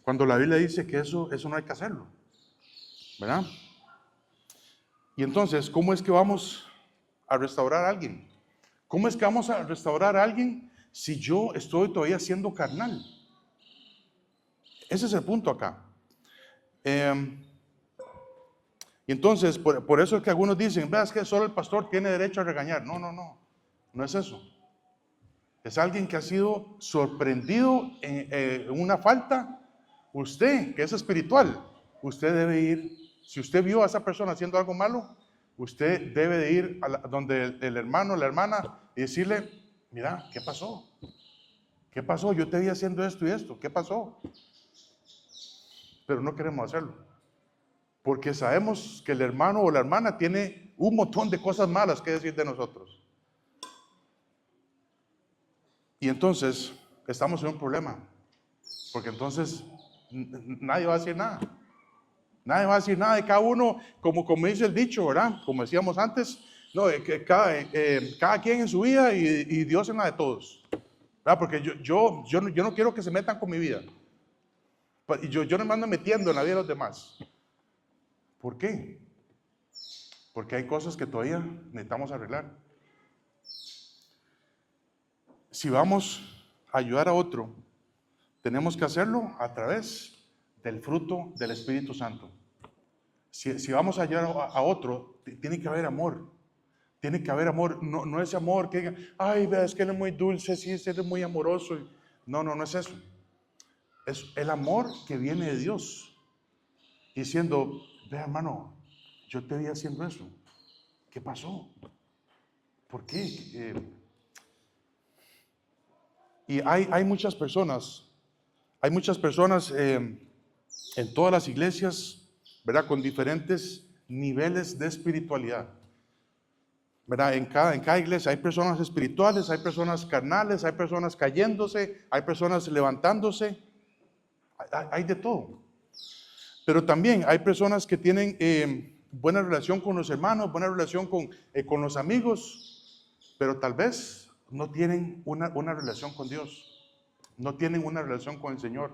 Speaker 1: Cuando la Biblia dice que eso no hay que hacerlo, ¿verdad? Y entonces, ¿cómo es que vamos a restaurar a alguien? ¿Cómo es que vamos a restaurar a alguien si yo estoy todavía siendo carnal? Ese es el punto acá. Y entonces, por eso es que algunos dicen, veas que solo el pastor tiene derecho a regañar. No es eso. Es alguien que ha sido sorprendido en una falta. Usted, que es espiritual, usted debe ir, si usted vio a esa persona haciendo algo malo, usted debe de ir donde el hermano o la hermana y decirle, mira, ¿qué pasó? ¿Qué pasó? Yo te vi haciendo esto y esto, ¿qué pasó? Pero no queremos hacerlo, porque sabemos que el hermano o la hermana tiene un montón de cosas malas que decir de nosotros. Y entonces estamos en un problema, porque entonces nadie va a decir nada. Nadie va a decir nada de cada uno, como dice el dicho, ¿verdad? Como decíamos antes, no, que cada quien en su vida y Dios en la de todos, ¿verdad? Porque yo no quiero que se metan con mi vida. Y yo no me ando metiendo en la vida de los demás. ¿Por qué? Porque hay cosas que todavía necesitamos arreglar. Si vamos a ayudar a otro, tenemos que hacerlo a través del fruto del Espíritu Santo. Si vamos a ayudar a otro, tiene que haber amor. Tiene que haber amor. No ese amor que diga, ay, vea, es que él es muy dulce, sí, él es muy amoroso. No es eso. Es el amor que viene de Dios. Diciendo, vea, hermano, yo te vi haciendo eso. ¿Qué pasó? ¿Por qué? Y hay muchas personas en todas las iglesias, ¿verdad? Con diferentes niveles de espiritualidad, ¿verdad? En cada iglesia hay personas espirituales, hay personas carnales, hay personas cayéndose, hay personas levantándose, hay de todo. Pero también hay personas que tienen buena relación con los hermanos, buena relación con los amigos, pero tal vez no tienen una relación con Dios. No tienen una relación con el Señor.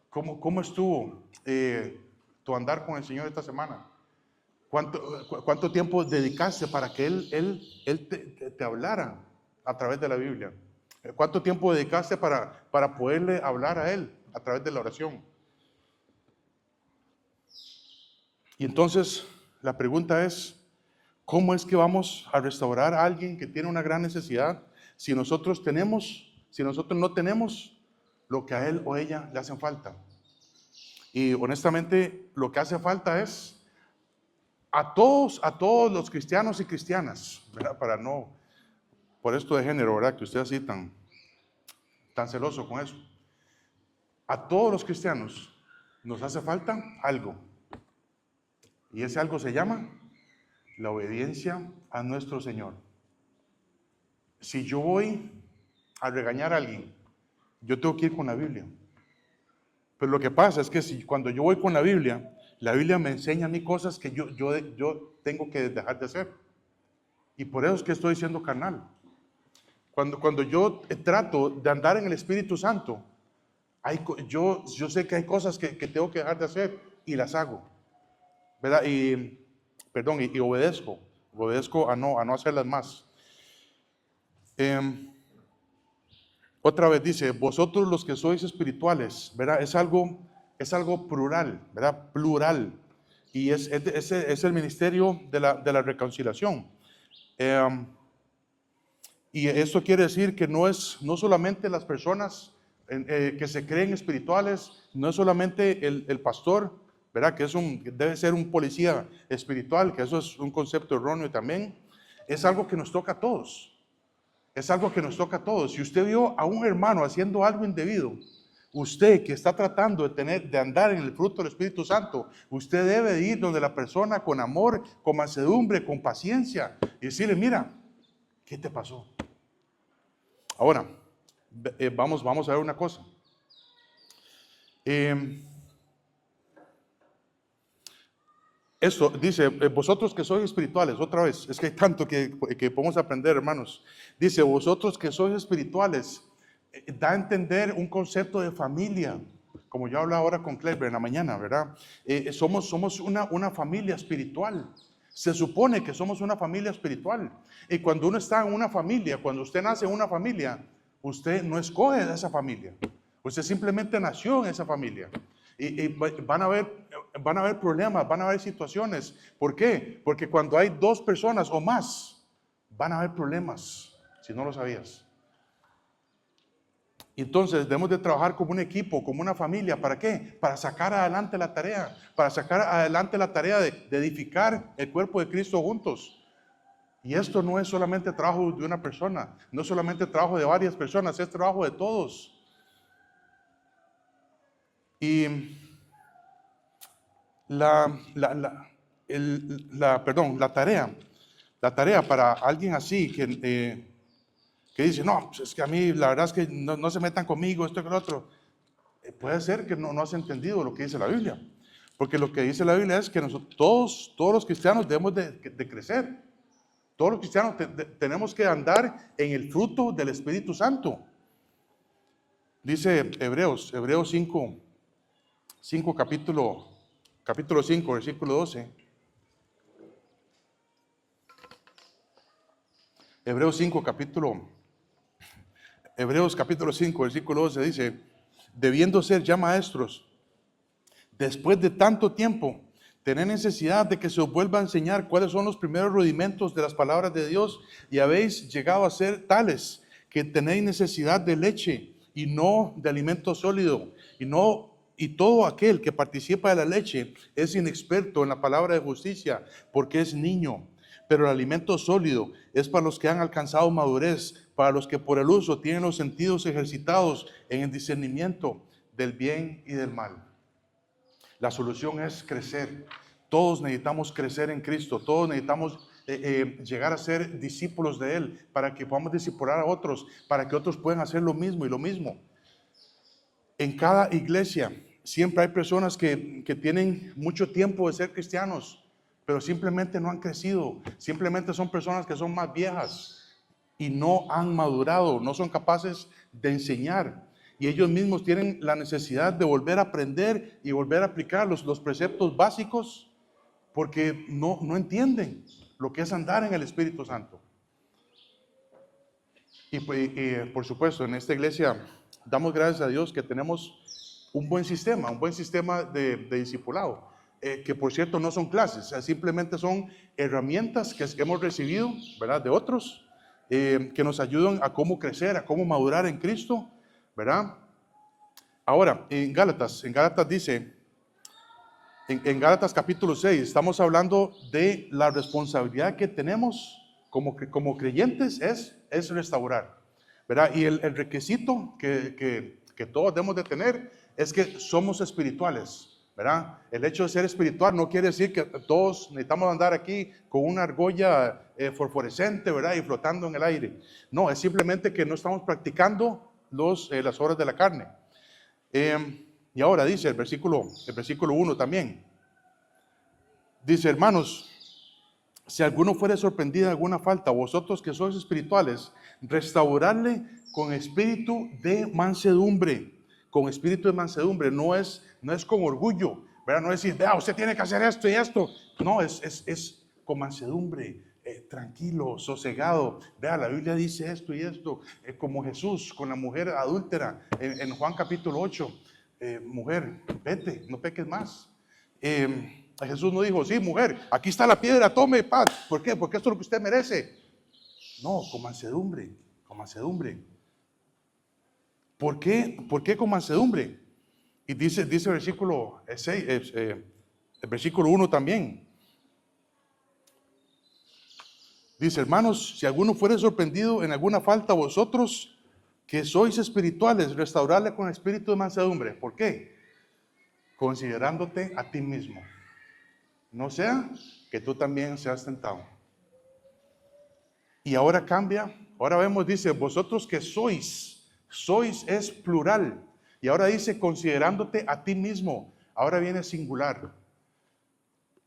Speaker 1: ¿Cómo estuvo tu andar con el Señor esta semana? ¿Cuánto tiempo dedicaste para que Él te hablara a través de la Biblia? ¿Cuánto tiempo dedicaste para poderle hablar a Él a través de la oración? Y entonces la pregunta es, ¿cómo es que vamos a restaurar a alguien que tiene una gran necesidad si nosotros no tenemos lo que a él o ella le hacen falta? Y honestamente lo que hace falta es a todos los cristianos y cristianas, ¿verdad? Por esto de género, ¿verdad? Que usted así tan celoso con eso. A todos los cristianos nos hace falta algo. Y ese algo se llama la obediencia a nuestro Señor. Si yo voy a regañar a alguien, yo tengo que ir con la Biblia. Pero lo que pasa es que cuando yo voy con la Biblia me enseña a mí cosas que yo tengo que dejar de hacer. Y por eso es que estoy siendo carnal. Cuando yo trato de andar en el Espíritu Santo, yo sé que hay cosas que tengo que dejar de hacer y las hago, ¿verdad? Y obedezco a no hacerlas más. Otra vez dice, vosotros los que sois espirituales, ¿verdad? Es algo plural, ¿verdad? Plural. Y es el ministerio de la reconciliación. Y eso quiere decir que no solamente las personas que se creen espirituales, no es solamente el pastor, ¿verdad? Que debe ser un policía espiritual, que eso es un concepto erróneo también. Es algo que nos toca a todos. Es algo que nos toca a todos. Si usted vio a un hermano haciendo algo indebido, usted que está tratando de andar en el fruto del Espíritu Santo, usted debe ir donde la persona con amor, con mansedumbre, con paciencia y decirle, mira, ¿qué te pasó? Ahora, vamos a ver una cosa. Eso dice, vosotros que sois espirituales, otra vez, es que hay tanto que podemos aprender, hermanos. Dice, vosotros que sois espirituales, da a entender un concepto de familia, como yo hablaba ahora con Clever en la mañana, ¿verdad? Somos una familia espiritual. Se supone que somos una familia espiritual. Y cuando uno está en una familia, cuando usted nace en una familia, usted no escoge de esa familia. Usted simplemente nació en esa familia. Y van a haber problemas, van a haber situaciones. ¿Por qué? Porque cuando hay dos personas o más, van a haber problemas, si no lo sabías. Entonces debemos de trabajar como un equipo, como una familia. ¿Para qué? Para sacar adelante la tarea. Para sacar adelante la tarea de edificar el cuerpo de Cristo juntos. Y esto no es solamente trabajo de una persona, no es solamente trabajo de varias personas, es trabajo de todos. Y la tarea para alguien así que dice, no, pues es que a mí la verdad es que no se metan conmigo, esto y lo otro. Puede ser que no has entendido lo que dice la Biblia. Porque lo que dice la Biblia es que nosotros, todos los cristianos debemos de crecer. Todos los cristianos tenemos que andar en el fruto del Espíritu Santo. Dice Hebreos 5, capítulo 5, versículo 12. Hebreos capítulo 5, versículo 12 dice, debiendo ser ya maestros, después de tanto tiempo, tenéis necesidad de que se os vuelva a enseñar cuáles son los primeros rudimentos de las palabras de Dios, y habéis llegado a ser tales que tenéis necesidad de leche y no de alimento sólido, y todo aquel que participa de la leche es inexperto en la palabra de justicia, porque es niño. Pero el alimento sólido es para los que han alcanzado madurez, para los que por el uso tienen los sentidos ejercitados en el discernimiento del bien y del mal. La solución es crecer. Todos necesitamos crecer en Cristo. Todos necesitamos llegar a ser discípulos de Él para que podamos discipular a otros, para que otros puedan hacer lo mismo y lo mismo. En cada iglesia siempre hay personas que tienen mucho tiempo de ser cristianos, pero simplemente no han crecido. Simplemente son personas que son más viejas y no han madurado, no son capaces de enseñar. Y ellos mismos tienen la necesidad de volver a aprender y volver a aplicar los preceptos básicos porque no entienden lo que es andar en el Espíritu Santo. Y por supuesto, en esta iglesia damos gracias a Dios que tenemos un buen sistema de discipulado, que por cierto no son clases, o sea, simplemente son herramientas que hemos recibido, ¿verdad?, de otros, que nos ayudan a cómo crecer, a cómo madurar en Cristo, ¿verdad? Ahora, en Gálatas dice, en Gálatas capítulo 6, estamos hablando de la responsabilidad que tenemos como creyentes es restaurar, ¿verdad? Y el requisito que todos debemos de tener es que somos espirituales, ¿verdad? El hecho de ser espiritual no quiere decir que todos necesitamos andar aquí con una argolla fosforescente, ¿verdad?, y flotando en el aire. No, es simplemente que no estamos practicando las obras de la carne. Y ahora dice el versículo 1 también. Dice, hermanos, si alguno fuere sorprendido en alguna falta, vosotros que sois espirituales, restaurarle con espíritu de mansedumbre. Con espíritu de mansedumbre, no es con orgullo, ¿verdad? No es decir, vea, usted tiene que hacer esto y esto. No, es con mansedumbre, tranquilo, sosegado. Vea, la Biblia dice esto y esto, como Jesús con la mujer adúltera en Juan capítulo 8. Mujer, vete, no peques más. Jesús no dijo, sí, mujer, aquí está la piedra, tome paz. ¿Por qué? Porque esto es lo que usted merece. No, con mansedumbre, con mansedumbre. ¿Por qué con mansedumbre? Y dice el versículo 6, el versículo 1 también. Dice, hermanos, si alguno fuere sorprendido en alguna falta, vosotros que sois espirituales, restaurarle con espíritu de mansedumbre. ¿Por qué? Considerándote a ti mismo. No sea que tú también seas tentado. Y ahora cambia, ahora vemos, dice, vosotros que sois es plural. Y ahora dice, considerándote a ti mismo. Ahora viene singular.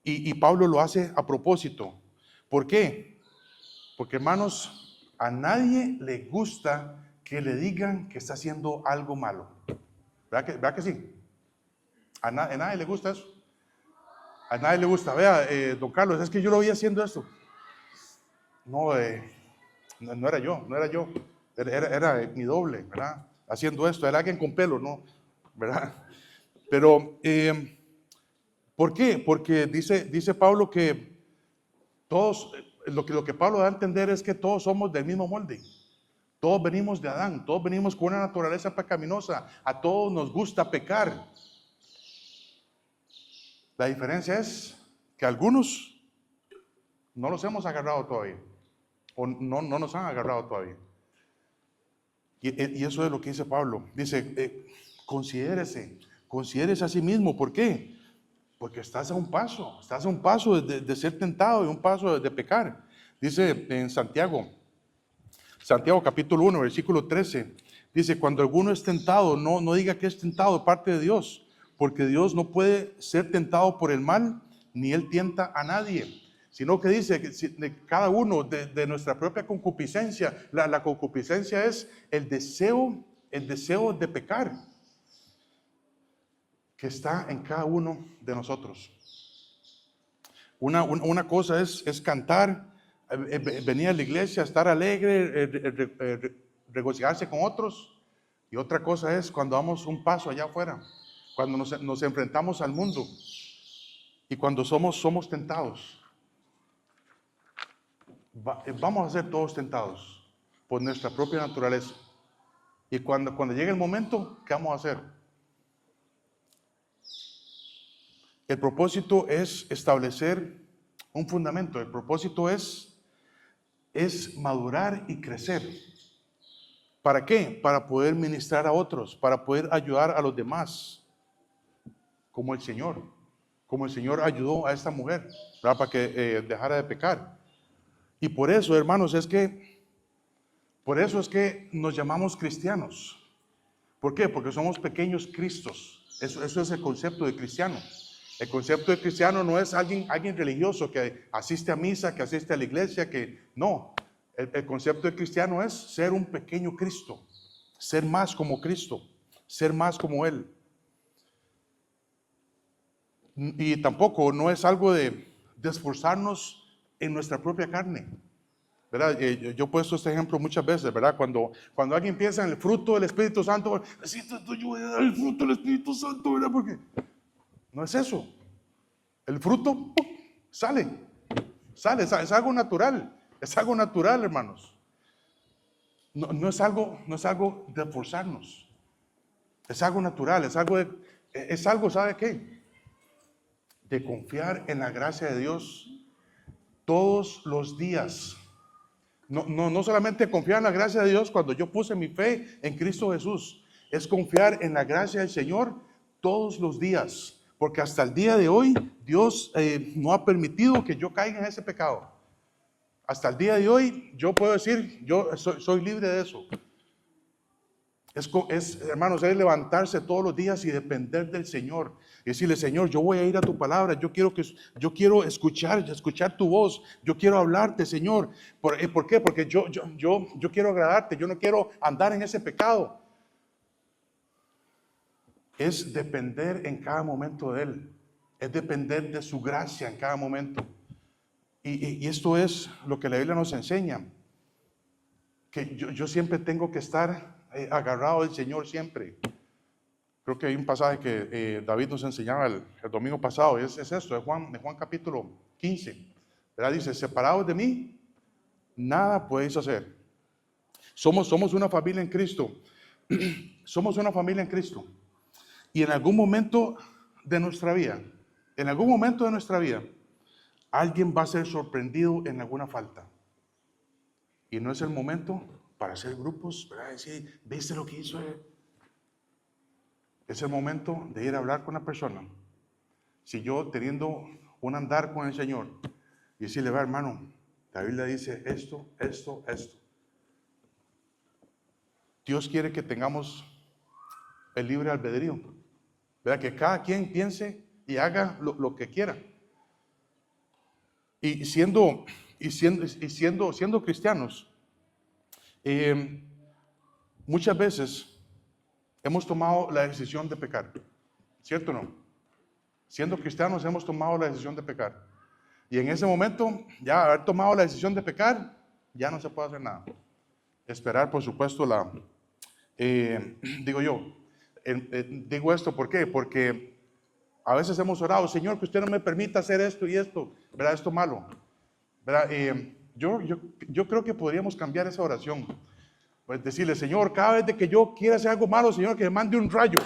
Speaker 1: Y Pablo lo hace a propósito. ¿Por qué? Porque, hermanos, a nadie le gusta que le digan que está haciendo algo malo. ¿Verdad que sí? A nadie le gusta eso. A nadie le gusta. Vea, don Carlos, es que yo lo vi haciendo esto. No, no era yo. Era mi doble, ¿verdad? Haciendo esto. Era alguien con pelo, ¿no? ¿Verdad? Pero, ¿por qué? Porque dice Pablo que todos, lo que Pablo da a entender es que todos somos del mismo molde. Todos venimos de Adán, todos venimos con una naturaleza pecaminosa. A todos nos gusta pecar. La diferencia es que algunos no los hemos agarrado todavía, o no nos han agarrado todavía. Y eso es lo que dice Pablo. Dice, considérese a sí mismo. ¿Por qué? Porque estás a un paso de ser tentado y un paso de pecar. Dice en Santiago capítulo 1, versículo 13, dice, cuando alguno es tentado, no diga que es tentado de parte de Dios, porque Dios no puede ser tentado por el mal, ni Él tienta a nadie, sino que dice que de cada uno de nuestra propia concupiscencia. La concupiscencia es el deseo de pecar que está en cada uno de nosotros. Una cosa es cantar, venir a la iglesia, estar alegre, regocijarse con otros. Y otra cosa es cuando damos un paso allá afuera, cuando nos enfrentamos al mundo y cuando somos tentados. Vamos a ser todos tentados por nuestra propia naturaleza. Y cuando llegue el momento, ¿qué vamos a hacer? El propósito es establecer un fundamento. El propósito es madurar y crecer. ¿Para qué? Para poder ministrar a otros, para poder ayudar a los demás, como el Señor ayudó a esta mujer, ¿verdad? Para que dejara de pecar. Y por eso, hermanos, es que nos llamamos cristianos. ¿Por qué? Porque somos pequeños Cristos. Eso es el concepto de cristiano. El concepto de cristiano no es alguien religioso que asiste a misa, que asiste a la iglesia, no. El concepto de cristiano es ser un pequeño Cristo, ser más como Cristo, ser más como Él. Y tampoco no es algo de de esforzarnos en nuestra propia carne. ¿Verdad? Yo he puesto este ejemplo muchas veces, ¿verdad? Cuando alguien piensa en el fruto del Espíritu Santo, necesito yo dar el fruto del Espíritu Santo, ¿verdad? Porque no es eso. El fruto ¡pum! sale, es algo natural, hermanos. No es algo de forzarnos, es algo natural, es algo, ¿sabe qué? De confiar en la gracia de Dios todos los días. No solamente confiar en la gracia de Dios cuando yo puse mi fe en Cristo Jesús, es confiar en la gracia del Señor todos los días, porque hasta el día de hoy Dios no ha permitido que yo caiga en ese pecado. Hasta el día de hoy yo puedo decir, yo soy libre de eso. Hermanos, es levantarse todos los días y depender del Señor. Y decirle, Señor, yo voy a ir a tu palabra. Yo quiero escuchar tu voz. Yo quiero hablarte, Señor. ¿Por qué? Porque yo quiero agradarte. Yo no quiero andar en ese pecado. Es depender en cada momento de Él. Es depender de su gracia en cada momento. Y esto es lo que la Biblia nos enseña. Que yo siempre tengo que estar agarrado del Señor siempre. Creo que hay un pasaje que David nos enseñaba el domingo pasado, es esto, de Juan capítulo 15. ¿Verdad? Dice, separados de mí, nada podéis hacer. Somos una familia en Cristo. Somos una familia en Cristo. Y en algún momento de nuestra vida, alguien va a ser sorprendido en alguna falta. Y no es el momento para hacer grupos, ¿verdad? Decir, ¿viste lo que hizo él? Es el momento de ir a hablar con la persona. Si yo teniendo un andar con el Señor y decirle, va hermano, la Biblia dice esto. Dios quiere que tengamos el libre albedrío, ¿verdad? Que cada quien piense y haga lo que quiera. Y siendo cristianos, muchas veces hemos tomado la decisión de pecar, ¿cierto o no? Siendo cristianos hemos tomado la decisión de pecar. Y en ese momento, ya haber tomado la decisión de pecar, ya no se puede hacer nada. Esperar, por supuesto, digo esto, ¿por qué? Porque a veces hemos orado, Señor, que usted no me permita hacer esto y esto, ¿verdad? Esto malo, ¿verdad? Yo creo que podríamos cambiar esa oración. Pues decirle, Señor, cada vez de que yo quiera hacer algo malo, Señor, que me mande un rayo.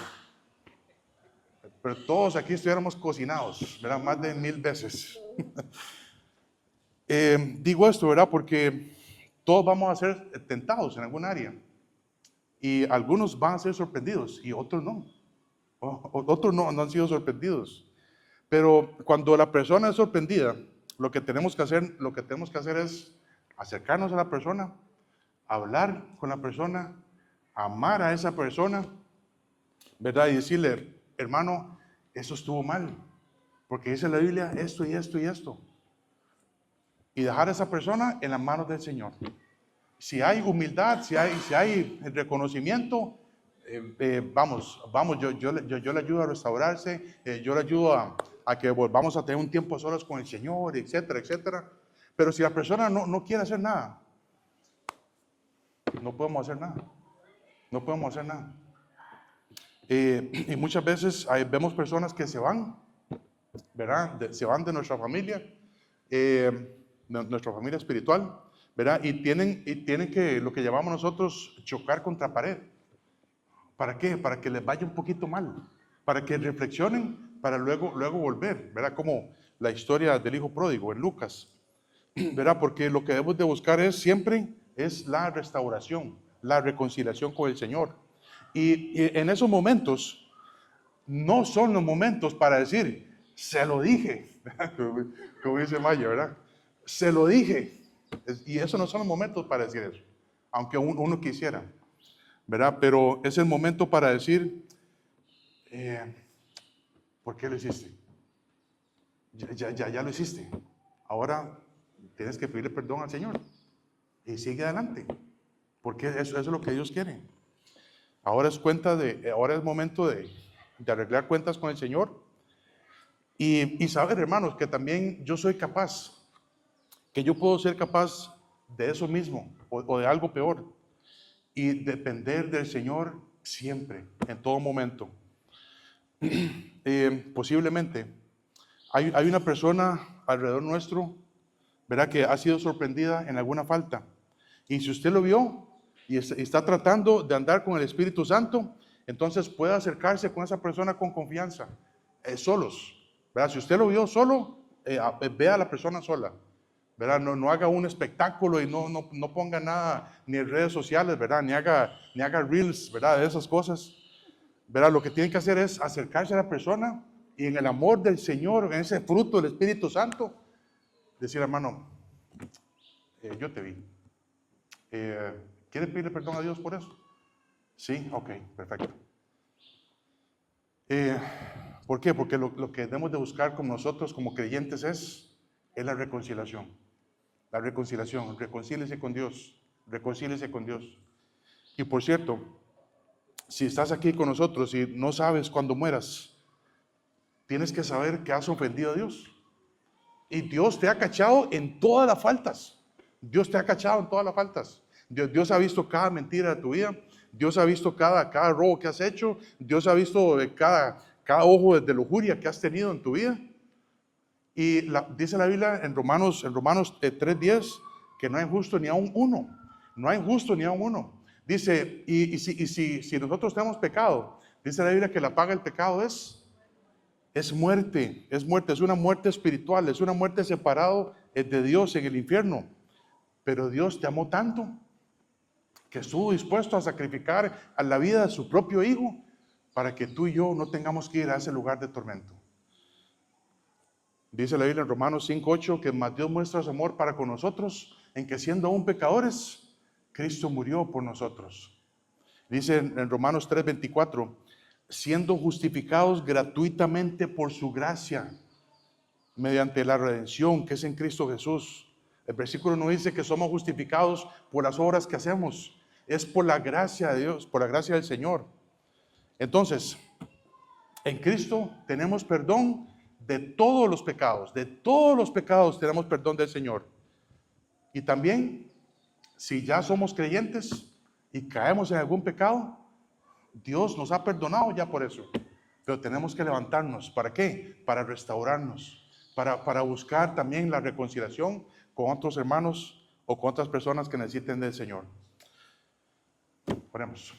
Speaker 1: Pero todos aquí estuviéramos cocinados, ¿verdad? Más de 1000 veces. Digo esto, ¿verdad? Porque todos vamos a ser tentados en algún área. Y algunos van a ser sorprendidos y otros no. Otros no han sido sorprendidos. Pero cuando la persona es sorprendida, lo que tenemos que hacer es acercarnos a la persona, hablar con la persona, amar a esa persona, ¿verdad? Y decirle, hermano, eso estuvo mal, porque dice la Biblia esto y esto y esto. Y dejar a esa persona en las manos del Señor. Si hay humildad, si hay reconocimiento, vamos, yo le ayudo a restaurarse, yo le ayudo a que volvamos a tener un tiempo solos con el Señor, etcétera, etcétera. Pero si la persona no quiere hacer nada, no podemos hacer nada. Y muchas veces vemos personas que se van, ¿verdad? Se van de nuestra familia, nuestra familia espiritual, ¿verdad? Y tienen que, lo que llamamos nosotros, chocar contra pared. ¿Para qué? Para que les vaya un poquito mal, para que reflexionen, para luego volver, ¿verdad? Como la historia del hijo pródigo en Lucas, ¿verdad? Porque lo que debemos de buscar siempre es la restauración, la reconciliación con el Señor. Y en esos momentos, no son los momentos para decir, se lo dije, como dice Maya, ¿verdad? Se lo dije. Y esos no son los momentos para decir eso, aunque uno quisiera, ¿verdad? Pero es el momento para decir, ¿por qué lo hiciste? Ya lo hiciste. Ahora tienes que pedirle perdón al Señor y sigue adelante, porque eso es lo que Dios quiere. Ahora es momento de arreglar cuentas con el Señor Y saber, hermanos, que también yo soy capaz, que yo puedo ser capaz de eso mismo o de algo peor. Y depender del Señor siempre, en todo momento. Posiblemente hay una persona alrededor nuestro, ¿verdad?, que ha sido sorprendida en alguna falta. Y si usted lo vio y está tratando de andar con el Espíritu Santo, entonces puede acercarse con esa persona con confianza, solos, ¿verdad? Si usted lo vio solo, vea a la persona sola, ¿verdad? No haga un espectáculo y no ponga nada ni en redes sociales, ¿verdad? Ni haga reels, ¿verdad? De esas cosas, ¿verdad? Lo que tiene que hacer es acercarse a la persona y en el amor del Señor, en ese fruto del Espíritu Santo, decir, hermano, yo te vi. ¿Quiere pedirle perdón a Dios por eso? Sí, ok, perfecto. ¿Por qué? Porque lo que debemos de buscar como nosotros, como creyentes, es la reconciliación. La reconciliación, reconcíliese con Dios, reconcíliese con Dios. Y por cierto, si estás aquí con nosotros y no sabes cuándo mueras, tienes que saber que has ofendido a Dios. Y Dios te ha cachado en todas las faltas. Dios te ha cachado en todas las faltas. Dios ha visto cada mentira de tu vida. Dios ha visto cada robo que has hecho. Dios ha visto cada ojo de lujuria que has tenido en tu vida. Y dice la Biblia en Romanos 3:10 que no hay justo ni aun uno. No hay justo ni aun uno. Dice, y si nosotros tenemos pecado, dice la Biblia que la paga del pecado es muerte, es una muerte espiritual, es una muerte separado de Dios en el infierno. Pero Dios te amó tanto que estuvo dispuesto a sacrificar a la vida de su propio Hijo para que tú y yo no tengamos que ir a ese lugar de tormento. Dice la Biblia en Romanos 5:8 que más Dios muestra su amor para con nosotros en que siendo aún pecadores, Cristo murió por nosotros. Dice en Romanos 3:24, siendo justificados gratuitamente por su gracia, mediante la redención que es en Cristo Jesús. El versículo no dice que somos justificados por las obras que hacemos, es por la gracia de Dios, por la gracia del Señor. Entonces, en Cristo tenemos perdón de todos los pecados tenemos perdón del Señor. Y también, si ya somos creyentes y caemos en algún pecado, Dios nos ha perdonado ya por eso. Pero tenemos que levantarnos. ¿Para qué? Para restaurarnos. Para buscar también la reconciliación con otros hermanos o con otras personas que necesiten del Señor. Oremos.